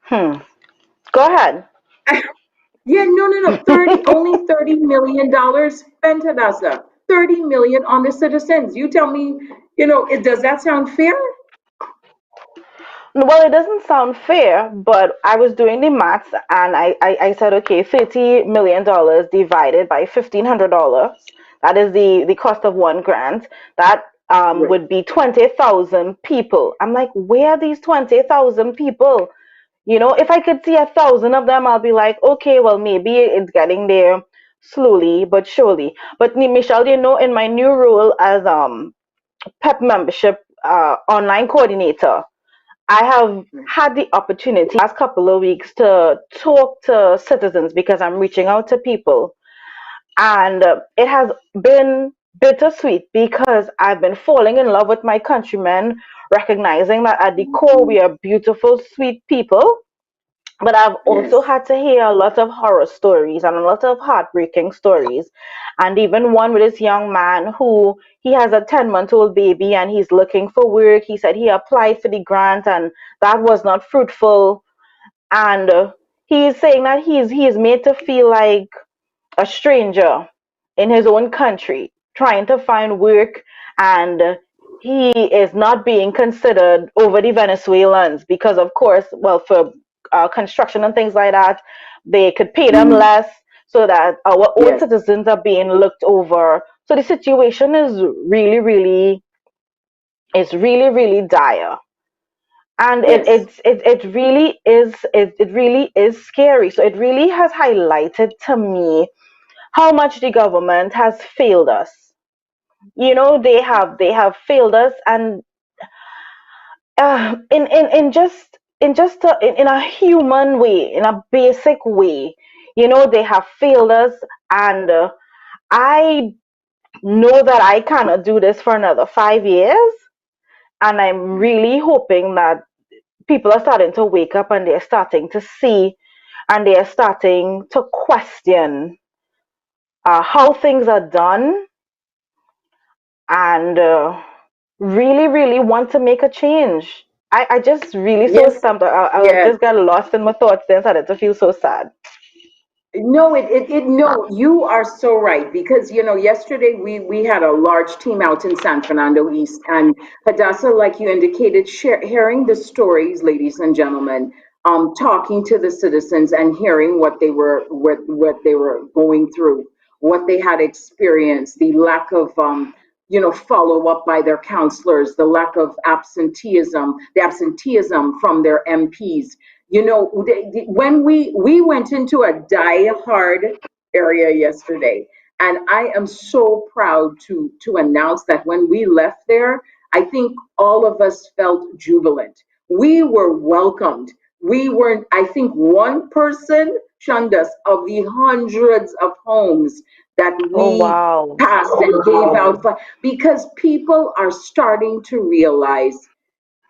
Go ahead. yeah, no. Only $30 million spent, Hadassah. 30 million on the citizens. You tell me, does that sound fair? Well, it doesn't sound fair, but I was doing the maths and I said, okay, $30 million divided by $1,500. That is the cost of one grant. That Right. would be 20,000 people. I'm like, where are these 20,000 people? If I could see 1,000 of them, I'll be like, okay, well, maybe it's getting there slowly but surely. But Michelle, in my new role as PEP membership online coordinator, I have had the opportunity last couple of weeks to talk to citizens because I'm reaching out to people. And it has been bittersweet because I've been falling in love with my countrymen, recognizing that at the core we are beautiful, sweet people. But I've also Yes. had to hear a lot of horror stories and a lot of heartbreaking stories. And even one with this young man who he has a 10-month-old baby and he's looking for work. He said he applied for the grant and that was not fruitful. And he's saying that he's made to feel like a stranger in his own country, trying to find work, and he is not being considered over the Venezuelans because, of course, well, for construction and things like that, they could pay them less so that our own Yes. citizens are being looked over. So the situation is really, really dire. And it Yes. it's it really is scary. So it really has highlighted to me how much the government has failed us. They have failed us, and in a human way, in a basic way, they have failed us, and I know that I cannot do this for another 5 years, and I'm really hoping that people are starting to wake up and they're starting to see and they're starting to question how things are done and really, really want to make a change. I just really so Yes. stumped. I Yes. just got lost in my thoughts then started to feel so sad. No, no, you are so right because yesterday we had a large team out in San Fernando East, and Hadassah, like you indicated, hearing the stories, ladies and gentlemen, talking to the citizens and hearing what they were going through, what they had experienced, the lack of follow up by their counselors, the lack of the absenteeism from their MPs. When we went into a die hard area yesterday, and I am so proud to announce that when we left there, I think all of us felt jubilant. We were welcomed. We weren't, I think one person shunned us of the hundreds of homes that Oh we wow. passed and gave out because people are starting to realize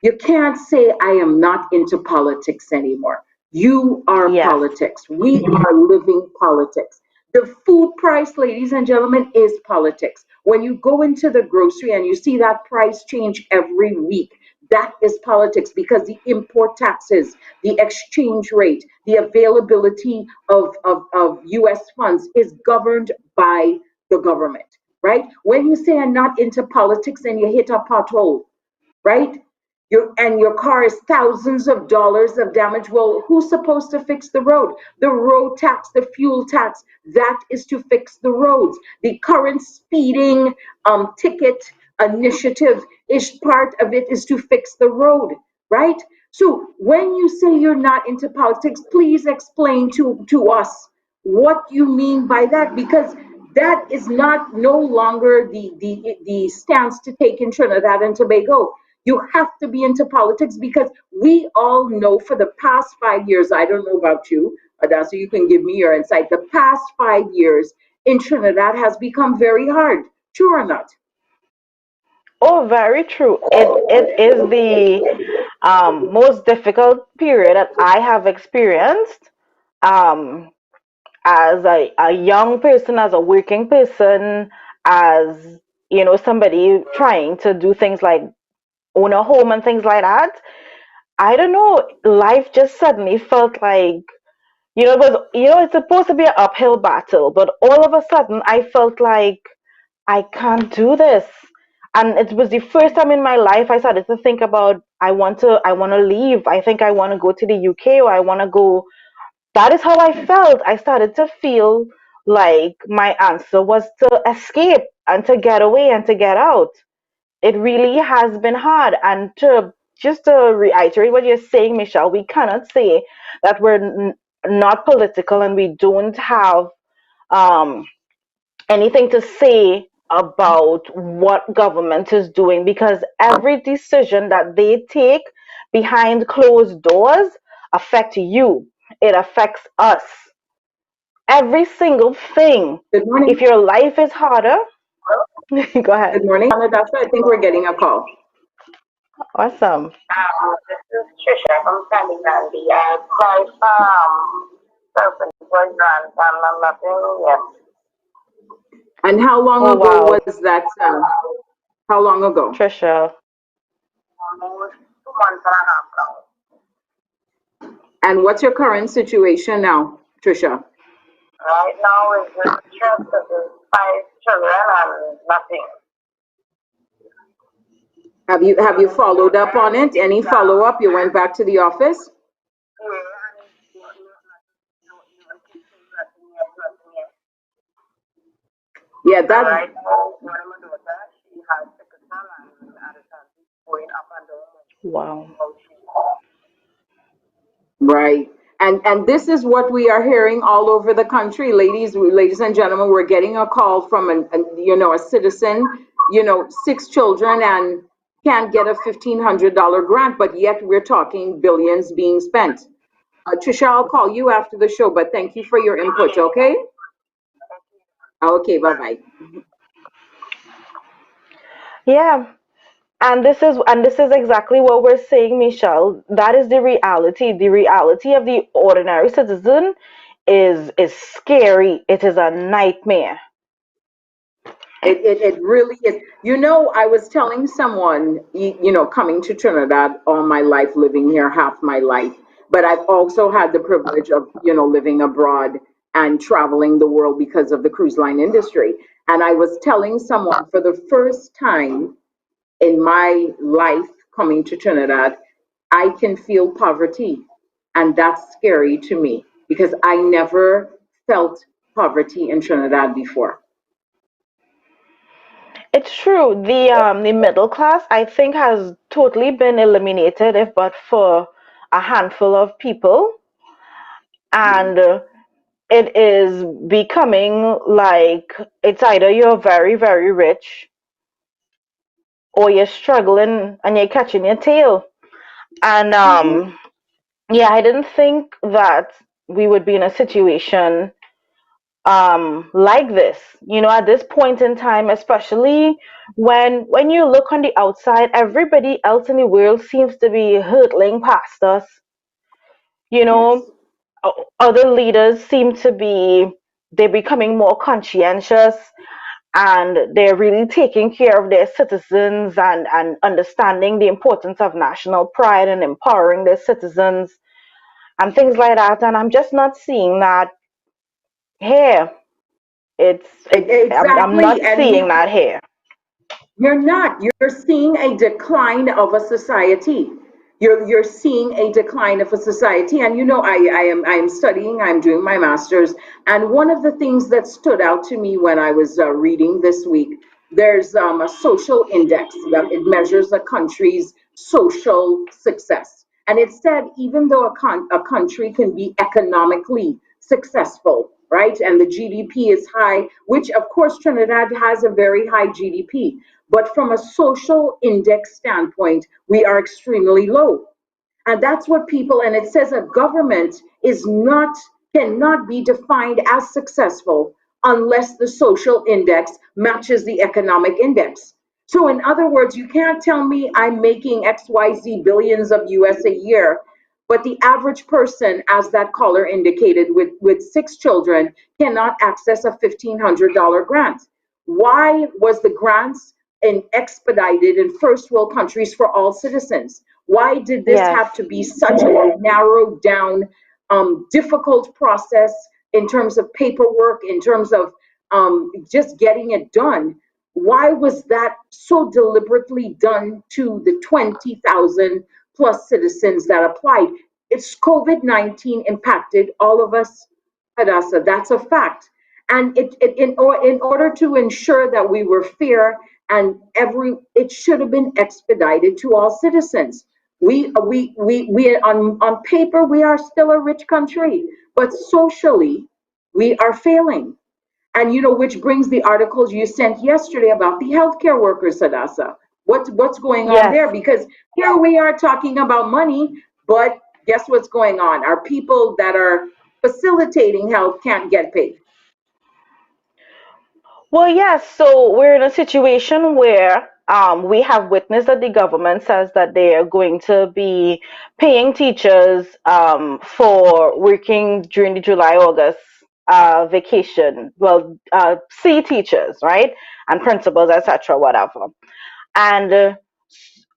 you can't say I am not into politics anymore. You are Yes. politics. We are living politics. The food price, ladies and gentlemen, is politics. When you go into the grocery and you see that price change every week, That is politics because the import taxes, the exchange rate, the availability of US funds is governed by the government, right? When you say I'm not into politics and you hit a pothole, right? Your car is thousands of dollars of damage. Well, who's supposed to fix the road? The road tax, the fuel tax, that is to fix the roads. The current speeding ticket initiative is part of it is to fix the road, right? So when you say you're not into politics, please explain to us what you mean by that, because that is not no longer the stance to take in Trinidad and Tobago. You have to be into politics because we all know for the past 5 years, I don't know about you, Adasa, you can give me your insight. The past 5 years in Trinidad has become very hard. True or not? Oh, very true. It is the most difficult period that I have experienced um, as a young person, as a working person, as somebody trying to do things like own a home and things like that. I don't know. Life just suddenly felt like it was it's supposed to be an uphill battle, but all of a sudden I felt like I can't do this. And it was the first time in my life I started to think about I want to leave. I think I want to go to the UK, or I want to go. That is how I felt. I started to feel like my answer was to escape and to get away and to get out. It really has been hard. And just to reiterate what you're saying, Michelle, we cannot say that we're not political and we don't have um, anything to say about what government is doing, because every decision that they take behind closed doors affect you. It affects us. Every single thing. Good morning. If your life is harder, go ahead. Good morning, Adasa. I think we're getting a call. Awesome. This is Trisha from Trinidad. I applied for self-employed grant and I'm nothing yet. And how long ago was that? How long ago? Trisha. Almost 2 months and a half now. And what's your current situation now, Trisha? Right now it's just stress because there's 5 children and nothing. Have you followed up on it? Any follow up? You went back to the office? Yeah, that. Right now, one of my daughters, she has sickle cell and it's going up and down. Wow. Right. And this is what we are hearing all over the country, ladies and gentlemen. We're getting a call from a citizen, 6 children and can't get a $1,500 grant, but yet we're talking billions being spent. Trisha, I'll call you after the show, but thank you for your input, okay? Okay, bye-bye. Yeah. And this is exactly what we're saying, Michelle. That is the reality. The reality of the ordinary citizen is scary. It is a nightmare. It really is. I was telling someone, coming to Trinidad all my life, living here half my life, but I've also had the privilege of, living abroad and traveling the world because of the cruise line industry. And I was telling someone for the first time in my life coming to Trinidad, I can feel poverty. And that's scary to me because I never felt poverty in Trinidad before. It's true. The middle class, I think, has totally been eliminated, if but for a handful of people, and it is becoming like it's either you're very, very rich or you're struggling and you're catching your tail. And yeah, I didn't think that we would be in a situation like this, at this point in time, especially when you look on the outside, everybody else in the world seems to be hurtling past us. Yes. Other leaders seem to be they're becoming more conscientious, and they're really taking care of their citizens and understanding the importance of national pride and empowering their citizens and things like that. And I'm just not seeing that here. I'm not Exactly. And seeing that here. you're not. You're seeing a decline of a society. You're seeing a decline of a society. And you know, I am studying, I'm doing my master's, and one of the things that stood out to me when I was reading this week, there's a social index that it measures a country's social success. And it said even though a country can be economically successful, right? And the GDP is high, which of course Trinidad has a very high GDP. But from a social index standpoint, we are extremely low. And that's what people, and it says a government is not, cannot be defined as successful unless the social index matches the economic index. So, in other words, you can't tell me I'm making XYZ billions of US a year, but the average person, as that caller indicated, with 6 children, cannot access a $1,500 grant. Why was the grants expedited in first world countries for all citizens? Why did this Yes. have to be such a narrowed down, difficult process in terms of paperwork, in terms of just getting it done? Why was that so deliberately done to the 20,000 plus citizens that applied? It's COVID-19 impacted all of us, Hadassah. That's a fact. And in order to ensure that we were fair and it should have been expedited to all citizens. We on paper, we are still a rich country, but socially, we are failing. And you know, which brings the articles you sent yesterday about the healthcare workers, Sadasa. What's going on Yes. there? Because here we are talking about money, but guess what's going on? Our people that are facilitating health can't get paid. Well, yes. So we're in a situation where we have witnessed that the government says that they are going to be paying teachers for working during the July-August vacation. Well, C teachers, right, and principals, etc., whatever. And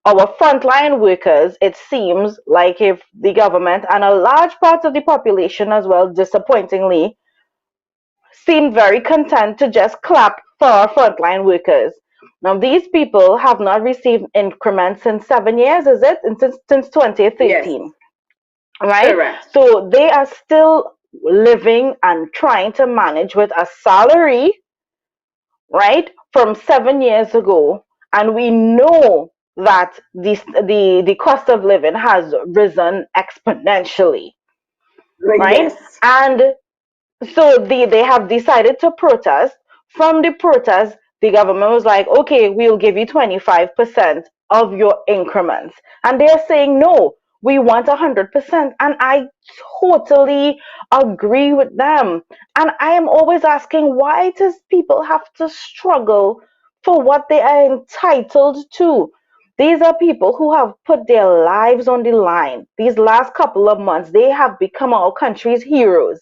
our frontline workers, it seems like if the government and a large part of the population as well, disappointingly, seemed very content to just clap for our frontline workers. Now, these people have not received increments in 7 years, is it? And since 2013, Yes, right? correct. So they are still living and trying to manage with a salary, right, from 7 years ago. And we know that the cost of living has risen exponentially, right? Yes. And so they have decided to protest. From the protest, the government was like, okay, we'll give you 25% of your increments. And they're saying, no, we want 100%. And I totally agree with them. And I am always asking, why does people have to struggle for what they are entitled to? These are people who have put their lives on the line. These last couple of months, they have become our country's heroes.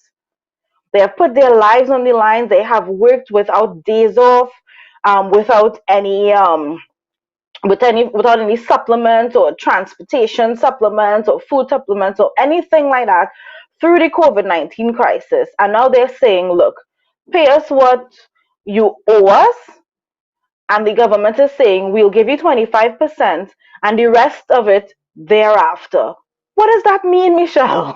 They have put their lives on the line. They have worked without days off, without without any supplements or transportation supplements or food supplements or anything like that through the COVID-19 crisis. And now they're saying, look, pay us what you owe us. And the government is saying, we'll give you 25% and the rest of it thereafter. What does that mean, Michelle?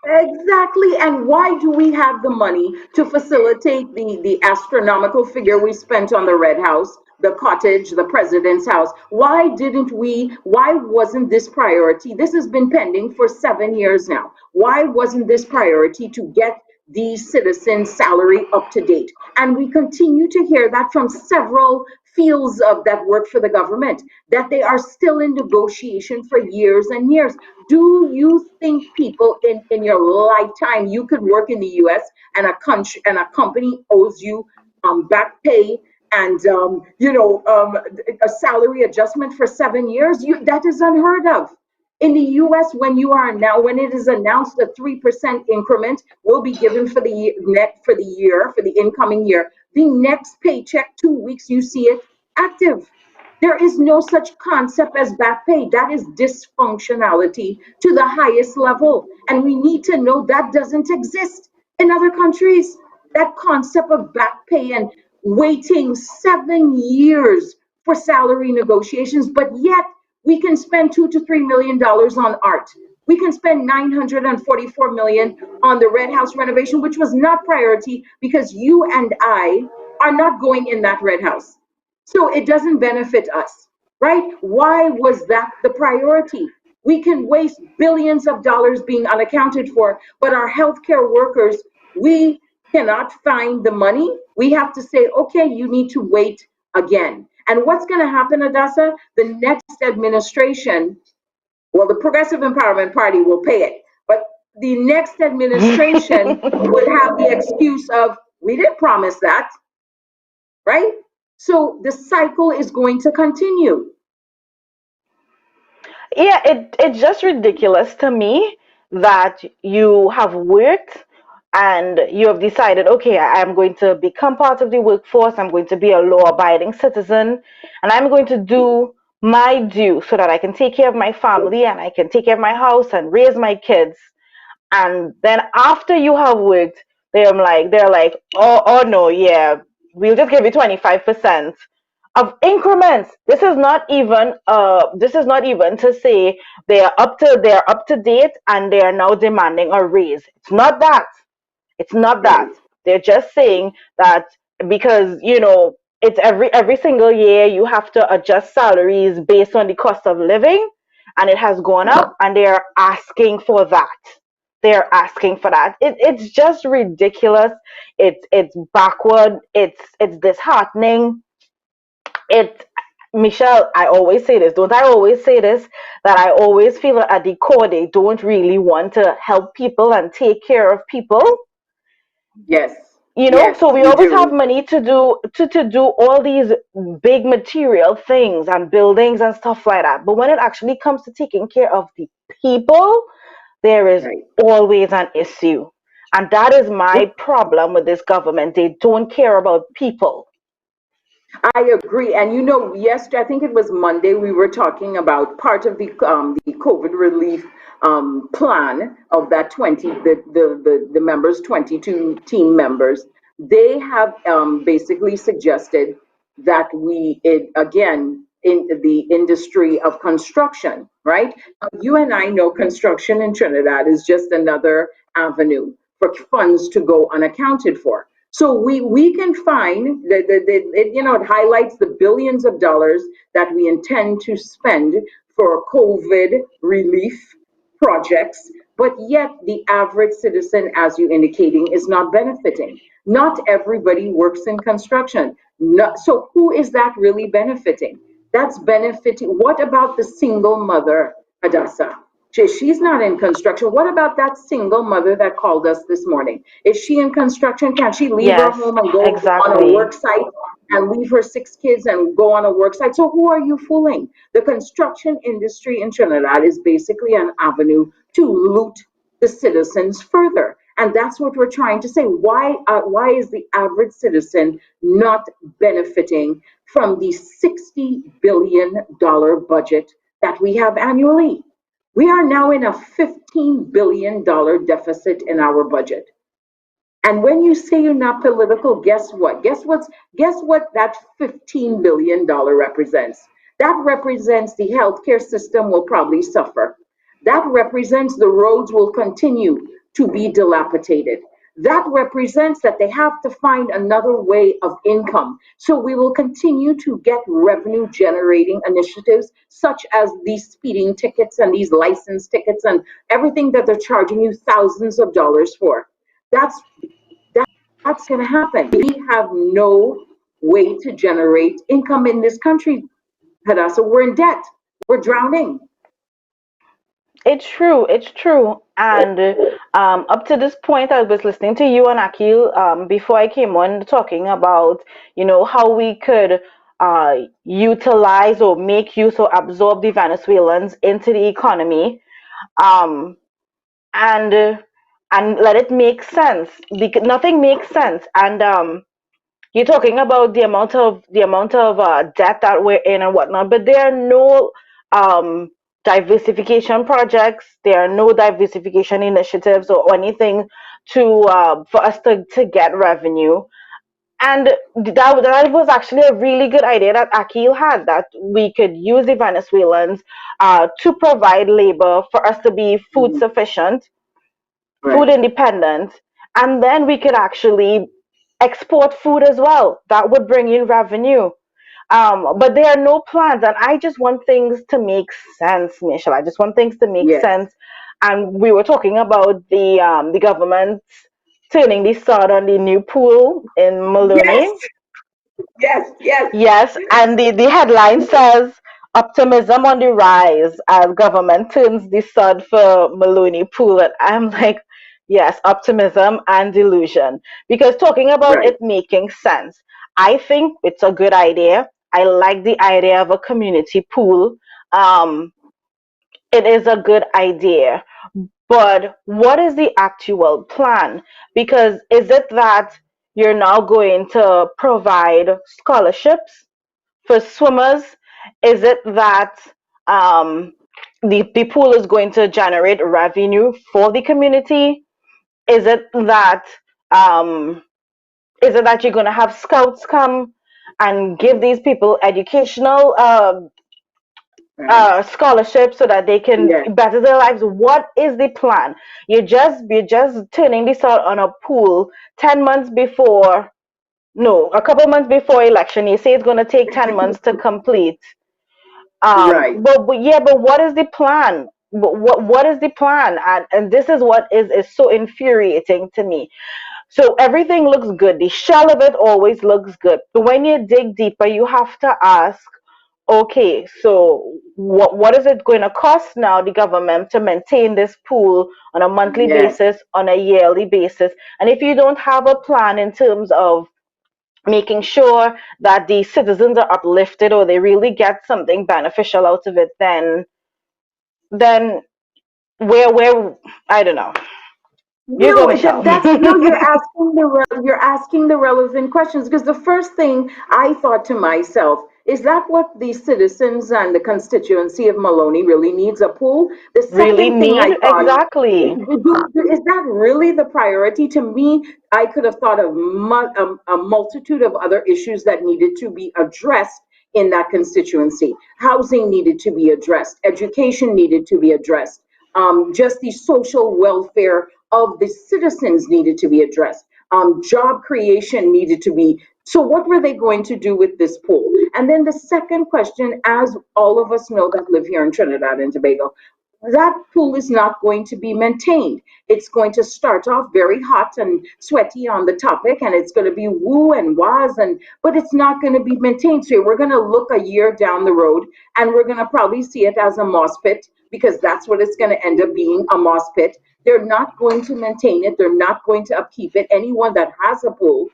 Exactly. And why do we have the money to facilitate the astronomical figure we spent on the Red House, the cottage, the president's house? Why wasn't this priority? This has been pending for 7 years now. Why wasn't this priority to get these citizens' salary up to date? And we continue to hear that from several fields of that work for the government, that they are still in negotiation for years and years. Do you think people in your lifetime you could work in the US and a company owes you back pay and a salary adjustment for 7 years? That is unheard of. In the US, when it is announced a 3% increment will be given for the incoming year, The next paycheck, 2 weeks, you see it active. There is no such concept as back pay. That is dysfunctionality to the highest level. And we need to know that doesn't exist in other countries. That concept of back pay and waiting 7 years for salary negotiations, but yet we can spend $2 to $3 million on art. We can spend 944 million on the red house renovation, which was not priority because you and I are not going in that red house. So it doesn't benefit us, right? Why was that the priority? We can waste billions of dollars being unaccounted for, but our healthcare workers, we cannot find the money. We have to say, okay, you need to wait again. And what's going to happen, Adasa? The next administration, well, the Progressive Empowerment Party will pay it, but the next administration would have the excuse of, we didn't promise that, right? So the cycle is going to continue. Yeah, it's just ridiculous to me that you have worked and you have decided, okay, I'm going to become part of the workforce, I'm going to be a law abiding citizen, and I'm going to do my due so that I can take care of my family and I can take care of my house and raise my kids. And then after you have worked, they're like, oh no, yeah, we'll just give you 25% of increments. This is not even to say they're up to date and they are now demanding a raise. It's not that. They're just saying that because it's every single year you have to adjust salaries based on the cost of living, and it has gone up, and they're asking for that. It's just ridiculous. It's backward. It's disheartening. It Michelle, I always say this, don't I always say this, that I always feel that at the core they don't really want to help people and take care of people. Yes. So we we always have do. money to do all these big material things and buildings and stuff like that. But when it actually comes to taking care of the people, there is always an issue. And that is my problem with this government. They don't care about people. I agree. And yesterday, I think it was Monday, we were talking about part of the COVID relief plan of that 20, the members, 22 team members. They have basically suggested that again, in the industry of construction, right? You and I know construction in Trinidad is just another avenue for funds to go unaccounted for. So we can find that it highlights the billions of dollars that we intend to spend for COVID relief projects, but yet the average citizen, as you indicating, is not benefiting. Not everybody works in construction. So who is that really benefiting? That's benefiting. What about the single mother, Hadassah? She's not in construction. What about that single mother that called us this morning? Is she in construction? Can she leave her Yes, home and go on a exactly. work site and leave her 6 kids and go on a work site? So who are you fooling? The construction industry in Trinidad is basically an avenue to loot the citizens further. And that's what we're trying to say. Why is the average citizen not benefiting from the $60 billion budget that we have annually? We are now in a $15 billion deficit in our budget. And when you say you're not political, guess what? Guess what that $15 billion represents? That represents the healthcare system will probably suffer. That represents the roads will continue to be dilapidated. That represents that they have to find another way of income. So we will continue to get revenue generating initiatives such as these speeding tickets and these license tickets and everything that they're charging you thousands of dollars for. That's that's going to happen. We have no way to generate income in this country, Hadassah. We're in debt. We're drowning. It's true. And up to this point, I was listening to you and Akil before I came on talking about, how we could utilize or make use or absorb the Venezuelans into the economy, um, and and let it make sense. Because nothing makes sense. And you're talking about the amount of debt that we're in and whatnot, but there are no um, diversification projects. There are no diversification initiatives or anything to for us to get revenue. And that was actually a really good idea that Akil had, that we could use the Venezuelans to provide labor for us to be food sufficient, food Right. independent, and then we could actually export food as well. That would bring in revenue. But there are no plans, and I just want things to make sense, Michelle. I just want things to make Yes. sense. And we were talking about the government turning the sod on the new pool in Yes. Maloney. Yes. Yes. Yes, and the headline says optimism on the rise as government turns the sod for Maloney Pool. And I'm like, yes, optimism and delusion. Because talking about Right. it making sense, I think it's a good idea. I like the idea of a community pool. Um, it is a good idea. But what is the actual plan? Because is it that you're now going to provide scholarships for swimmers? Is it that um, the pool is going to generate revenue for the community? Is it that um, you're going to have scouts come and give these people educational Right. scholarships so that they can Yes. better their lives? What is the plan? You're just turning this out on a pool 10 months before. No, a couple months before election. You say it's going to take 10 months to complete. Right. But yeah, but what is the plan? But what is the plan? And this is what is so infuriating to me. So everything looks good. The shell of it always looks good. But when you dig deeper, you have to ask, okay, so what is it going to cost now, the government, to maintain this pool on a monthly Yes. basis, on a yearly basis? And if you don't have a plan in terms of making sure that the citizens are uplifted or they really get something beneficial out of it, then where I don't know. You go, No, Michelle. that's no. You're asking the relevant questions, because the first thing I thought to myself is that what the citizens and the constituency of Maloney really needs, a pool. The Really second thing need I thought, exactly. is that really the priority? To me, I could have thought of a multitude of other issues that needed to be addressed in that constituency. Housing needed to be addressed. Education needed to be addressed. Just the social welfare of the citizens needed to be addressed. Job creation needed to be. So, what were they going to do with this pool? And then the second question, as all of us know that live here in Trinidad and Tobago, that pool is not going to be maintained. It's going to start off very hot and sweaty on the topic, and it's going to be woo and wahs, and but it's not going to be maintained. So we're going to look a year down the road, and we're going to probably see it as a moss pit, because that's what it's going to end up being, a moss pit. They're not going to maintain it. They're not going to upkeep it. Anyone that has a pool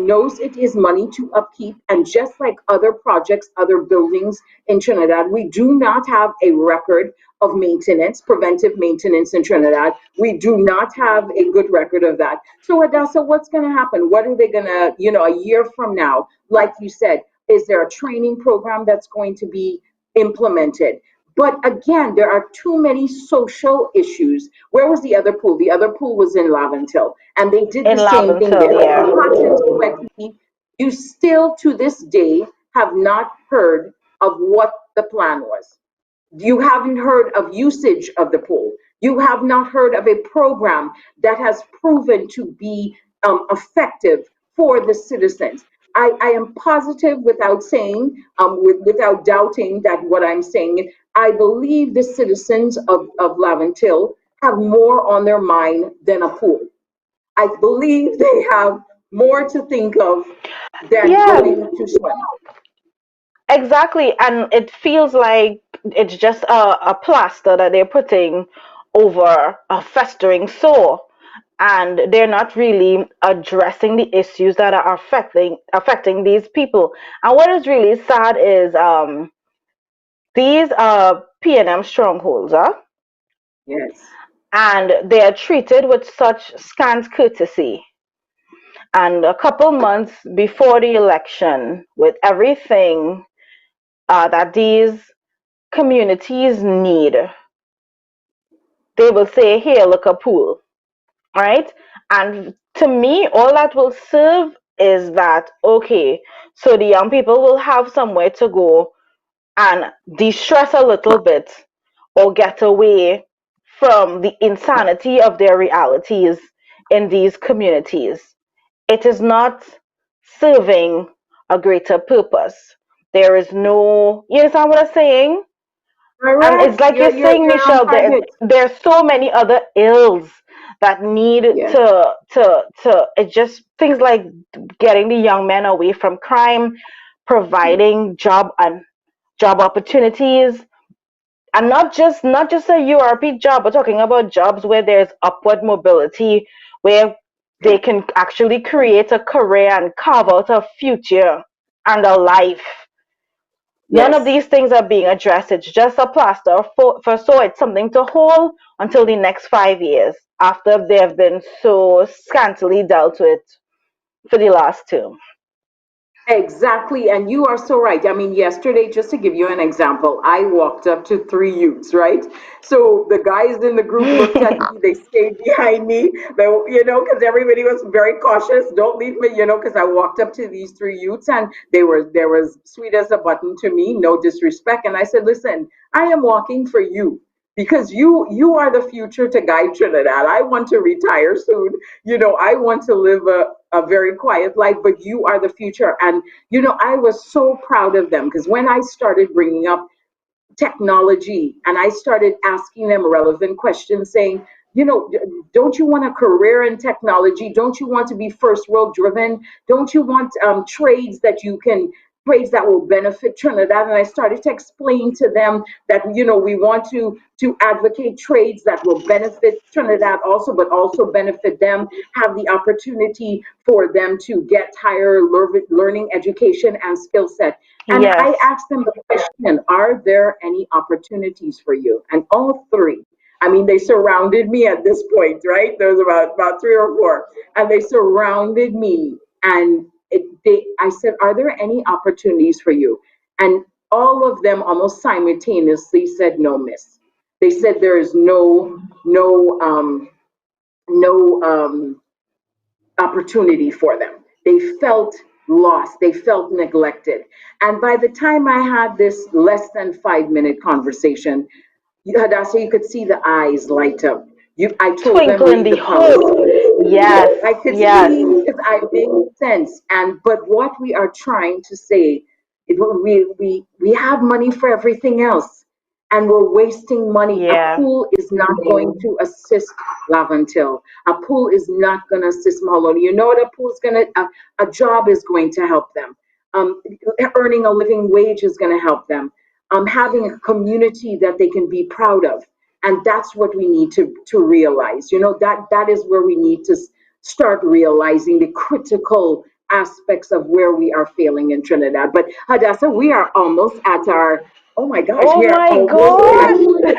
knows it is money to upkeep. And just like other projects, other buildings in Trinidad, we do not have a record of maintenance, preventive maintenance in Trinidad. We do not have a good record of that. So, Adassa, what's going to happen? What are they going to, a year from now, like you said, is there a training program that's going to be implemented? But again, there are too many social issues. Where was the other pool? The other pool was in Laventil, and they did In the same thing Laventil, there. yeah. Hot and sweaty. You still, to this day, have not heard of what the plan was. You haven't heard of usage of the pool. You have not heard of a program that has proven to be effective for the citizens. I am positive, without saying, without doubting that what I'm saying, I believe the citizens of Laventil have more on their mind than a pool. I believe they have more to think of than Yeah, going to swim. exactly. And it feels like it's just a plaster that they're putting over a festering sore. And they're not really addressing the issues that are affecting these people. And what is really sad is these are PNM strongholds, huh? Yes. And they are treated with such scant courtesy. And a couple months before the election, with everything that these communities need, they will say, here, look, a pool, right? And to me, all that will serve is that, okay, so the young people will have somewhere to go and de-stress a little bit or get away from the insanity of their realities in these communities. It is not serving a greater purpose. There is no, you understand what I'm saying? And it's Correct. like you're saying, You're on Michelle, target. there's so many other ills that need Yes. it's just things like getting the young men away from crime, providing job opportunities, and not just a URP job. We're talking about jobs where there's upward mobility, where they can actually create a career and carve out a future and a life. None of Yes. these things are being addressed. It's just a plaster for so it's something to hold until the next 5 years after they have been so scantily dealt with for the last two. Exactly, and you are so right. I mean, yesterday, just to give you an example, I walked up to three youths, right? So the guys in the group looked at me, they stayed behind me, because everybody was very cautious. Don't leave me, because I walked up to these three youths and they were as sweet as a button to me, no disrespect. And I said, listen, I am walking for you. Because you are the future to guide Trinidad. I want to retire soon. I want to live a very quiet life, but you are the future. And I was so proud of them because when I started bringing up technology and I started asking them relevant questions saying, don't you want a career in technology? Don't you want to be first world driven? Don't you want trades that will benefit Trinidad? And I started to explain to them that, we want to advocate trades that will benefit Trinidad also, but also benefit them, have the opportunity for them to get higher learning education and skill set. And Yes. I asked them the question, are there any opportunities for you? And all three, I mean, they surrounded me at this point, right? There was about three or four, and they surrounded me. And I said, are there any opportunities for you? And all of them almost simultaneously said, no, miss. They said there is no opportunity for them. They felt lost, they felt neglected. And by the time I had this less than 5 minute conversation, Hadassah, you could see the eyes light up. I told them Twinkle in read the the policy. hope. Yes, I could yes. see because I made sense. But what we are trying to say, we have money for everything else, and we're wasting money. A Yeah. pool is not going to assist Lavantil. A pool is not going to assist Maloney. You know what a pool is going to? A job is going to help them. Earning a living wage is going to help them. Having a community that they can be proud of, and that's what we need to realize. That is where we need to start realizing the critical aspects of where we are failing in Trinidad. But Hadassah, we are almost at our, oh my gosh, Oh we are my almost at God.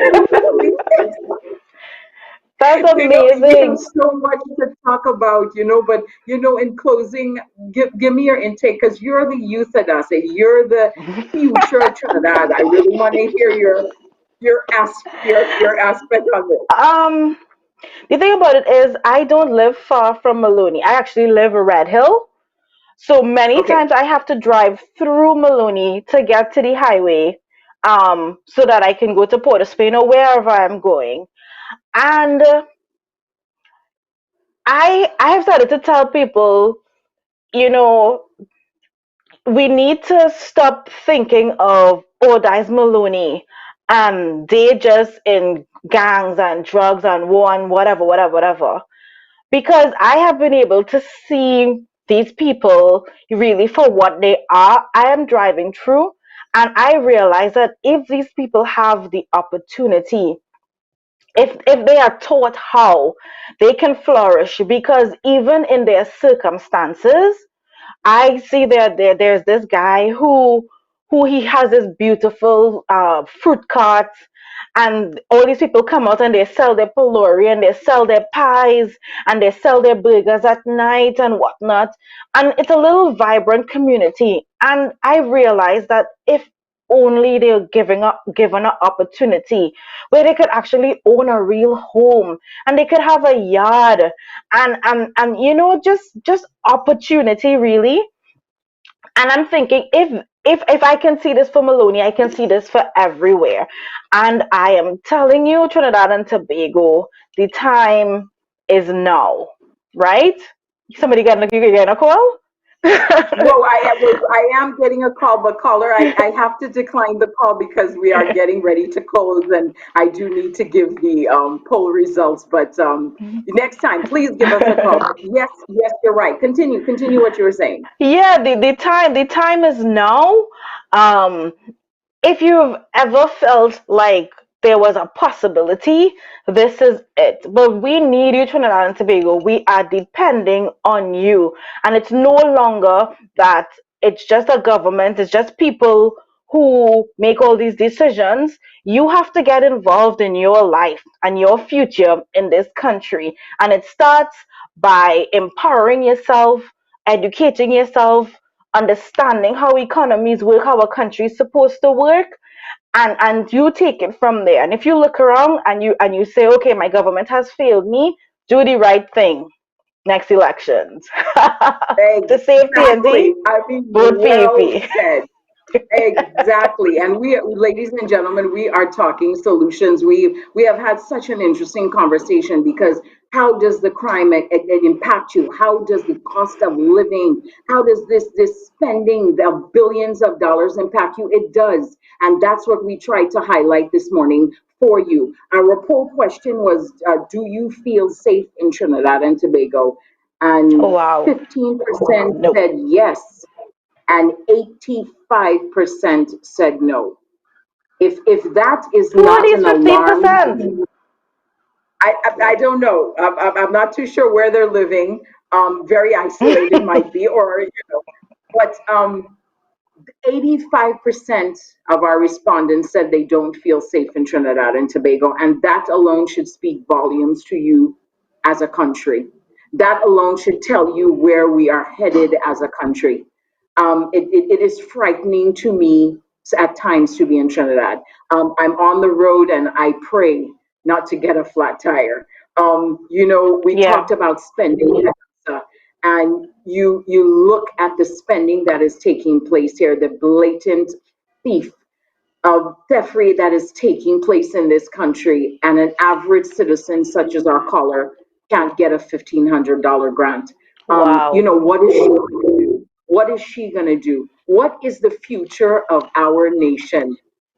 That's we have amazing. so much to talk about, but in closing, give me your intake because you're the youth Hadassah, you're the future of Trinidad. I really want to hear your aspect of it. The thing about it is I don't live far from Maloney. I actually live in Red Hill. So many Okay. times I have to drive through Maloney to get to the highway, so that I can go to Port of Spain or wherever I'm going. And I have started to tell people, you know, we need to stop thinking of, oh, that's Maloney, and they just in gangs and drugs and war and whatever, whatever, whatever. Because I have been able to see these people really for what they are. I am driving through and I realize that if these people have the opportunity, if they are taught how, they can flourish because even in their circumstances, I see there's this guy who he has this beautiful fruit carts, and all these people come out and they sell their polori and they sell their pies and they sell their burgers at night and whatnot. And it's a little vibrant community. And I realized that if only they're given an opportunity where they could actually own a real home and they could have a yard and just opportunity really. And I'm thinking, if I can see this for Maloney, I can see this for everywhere. And I am telling you, Trinidad and Tobago, the time is now, right? Somebody getting a call? Well, I am getting a call, but caller, I have to decline the call because we are getting ready to close, and I do need to give the poll results. But next time, please give us a call. But yes, you're right. Continue what you were saying. Yeah, the time is now. Um, if you've ever felt like there was a possibility, this is it. But we need you, Trinidad and Tobago. We are depending on you. And it's no longer that it's just a government, it's just people who make all these decisions. You have to get involved in your life and your future in this country. And it starts by empowering yourself, educating yourself, understanding how economies work, how a country is supposed to work, and you take it from there. And if you look around and you say, okay, my government has failed me, do the right thing. Next elections. To save TNT, I mean, vote well PAP. said. Exactly. And we, ladies and gentlemen, we are talking solutions. We have had such an interesting conversation because how does the crime impact you? How does the cost of living, how does this spending of billions of dollars impact you? It does. And that's what we tried to highlight this morning for you. Our poll question was, do you feel safe in Trinidad and Tobago? Oh, And wow. 15% Nope. said yes and 85% said no. If that is Who are not these an alarm, 15%? I don't know. I'm not too sure where they're living. Very isolated might be, or but 85% of our respondents said they don't feel safe in Trinidad and Tobago, and that alone should speak volumes to you as a country. That alone should tell you where we are headed as a country. It is frightening to me at times to be in Trinidad. I'm on the road and I pray not to get a flat tire. We Yeah. talked about spending, and you look at the spending that is taking place here, the blatant thief theftery that is taking place in this country, and an average citizen such as our caller can't get a $1,500 grant. Wow. What is she going to do? What is she going to do? What is the future of our nation?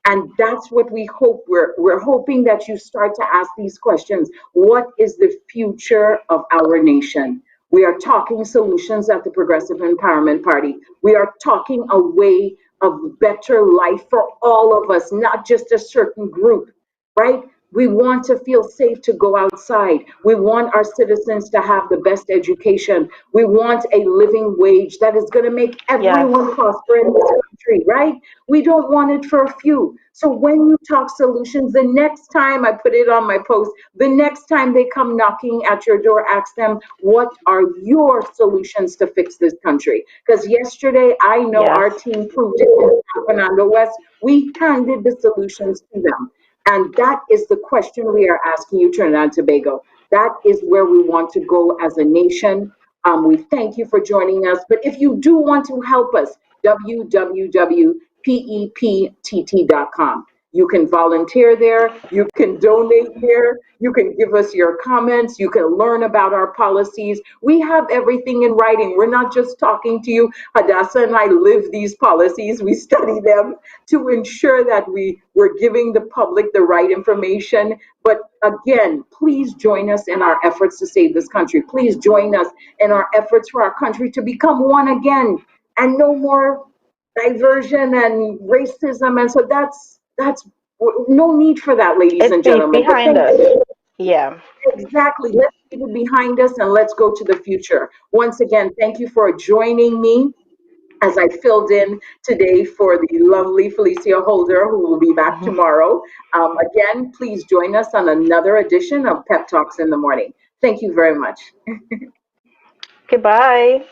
And that's what we hope. We're hoping that you start to ask these questions. What is the future of our nation? We are talking solutions at the Progressive Empowerment Party. We are talking a way of better life for all of us, not just a certain group, right? We want to feel safe to go outside. We want our citizens to have the best education. We want a living wage that is going to make everyone prosper in this country, right? We don't want it for a few. So when you talk solutions, the next time I put it on my post, the next time they come knocking at your door, ask them, what are your solutions to fix this country? Because yesterday, I know our team proved it in San Fernando West. We handed the solutions to them. And that is the question we are asking you, Trinidad and Tobago. That is where we want to go as a nation. We thank you for joining us. But if you do want to help us, www.peptt.com. You can volunteer there, you can donate there, you can give us your comments, you can learn about our policies. We have everything in writing. We're not just talking to you. Hadassah and I live these policies, we study them to ensure that we're giving the public the right information. But again, please join us in our efforts to save this country. Please join us in our efforts for our country to become one again and no more diversion and racism. And so that's no need for that, ladies and gentlemen. But Behind us. Yeah. Exactly. Let's leave it behind us and let's go to the future. Once again, thank you for joining me. as I filled in today for the lovely Felicia Holder, who will be back tomorrow. Again, please join us on another edition of Pep Talks in the Morning. Thank you very much. Goodbye.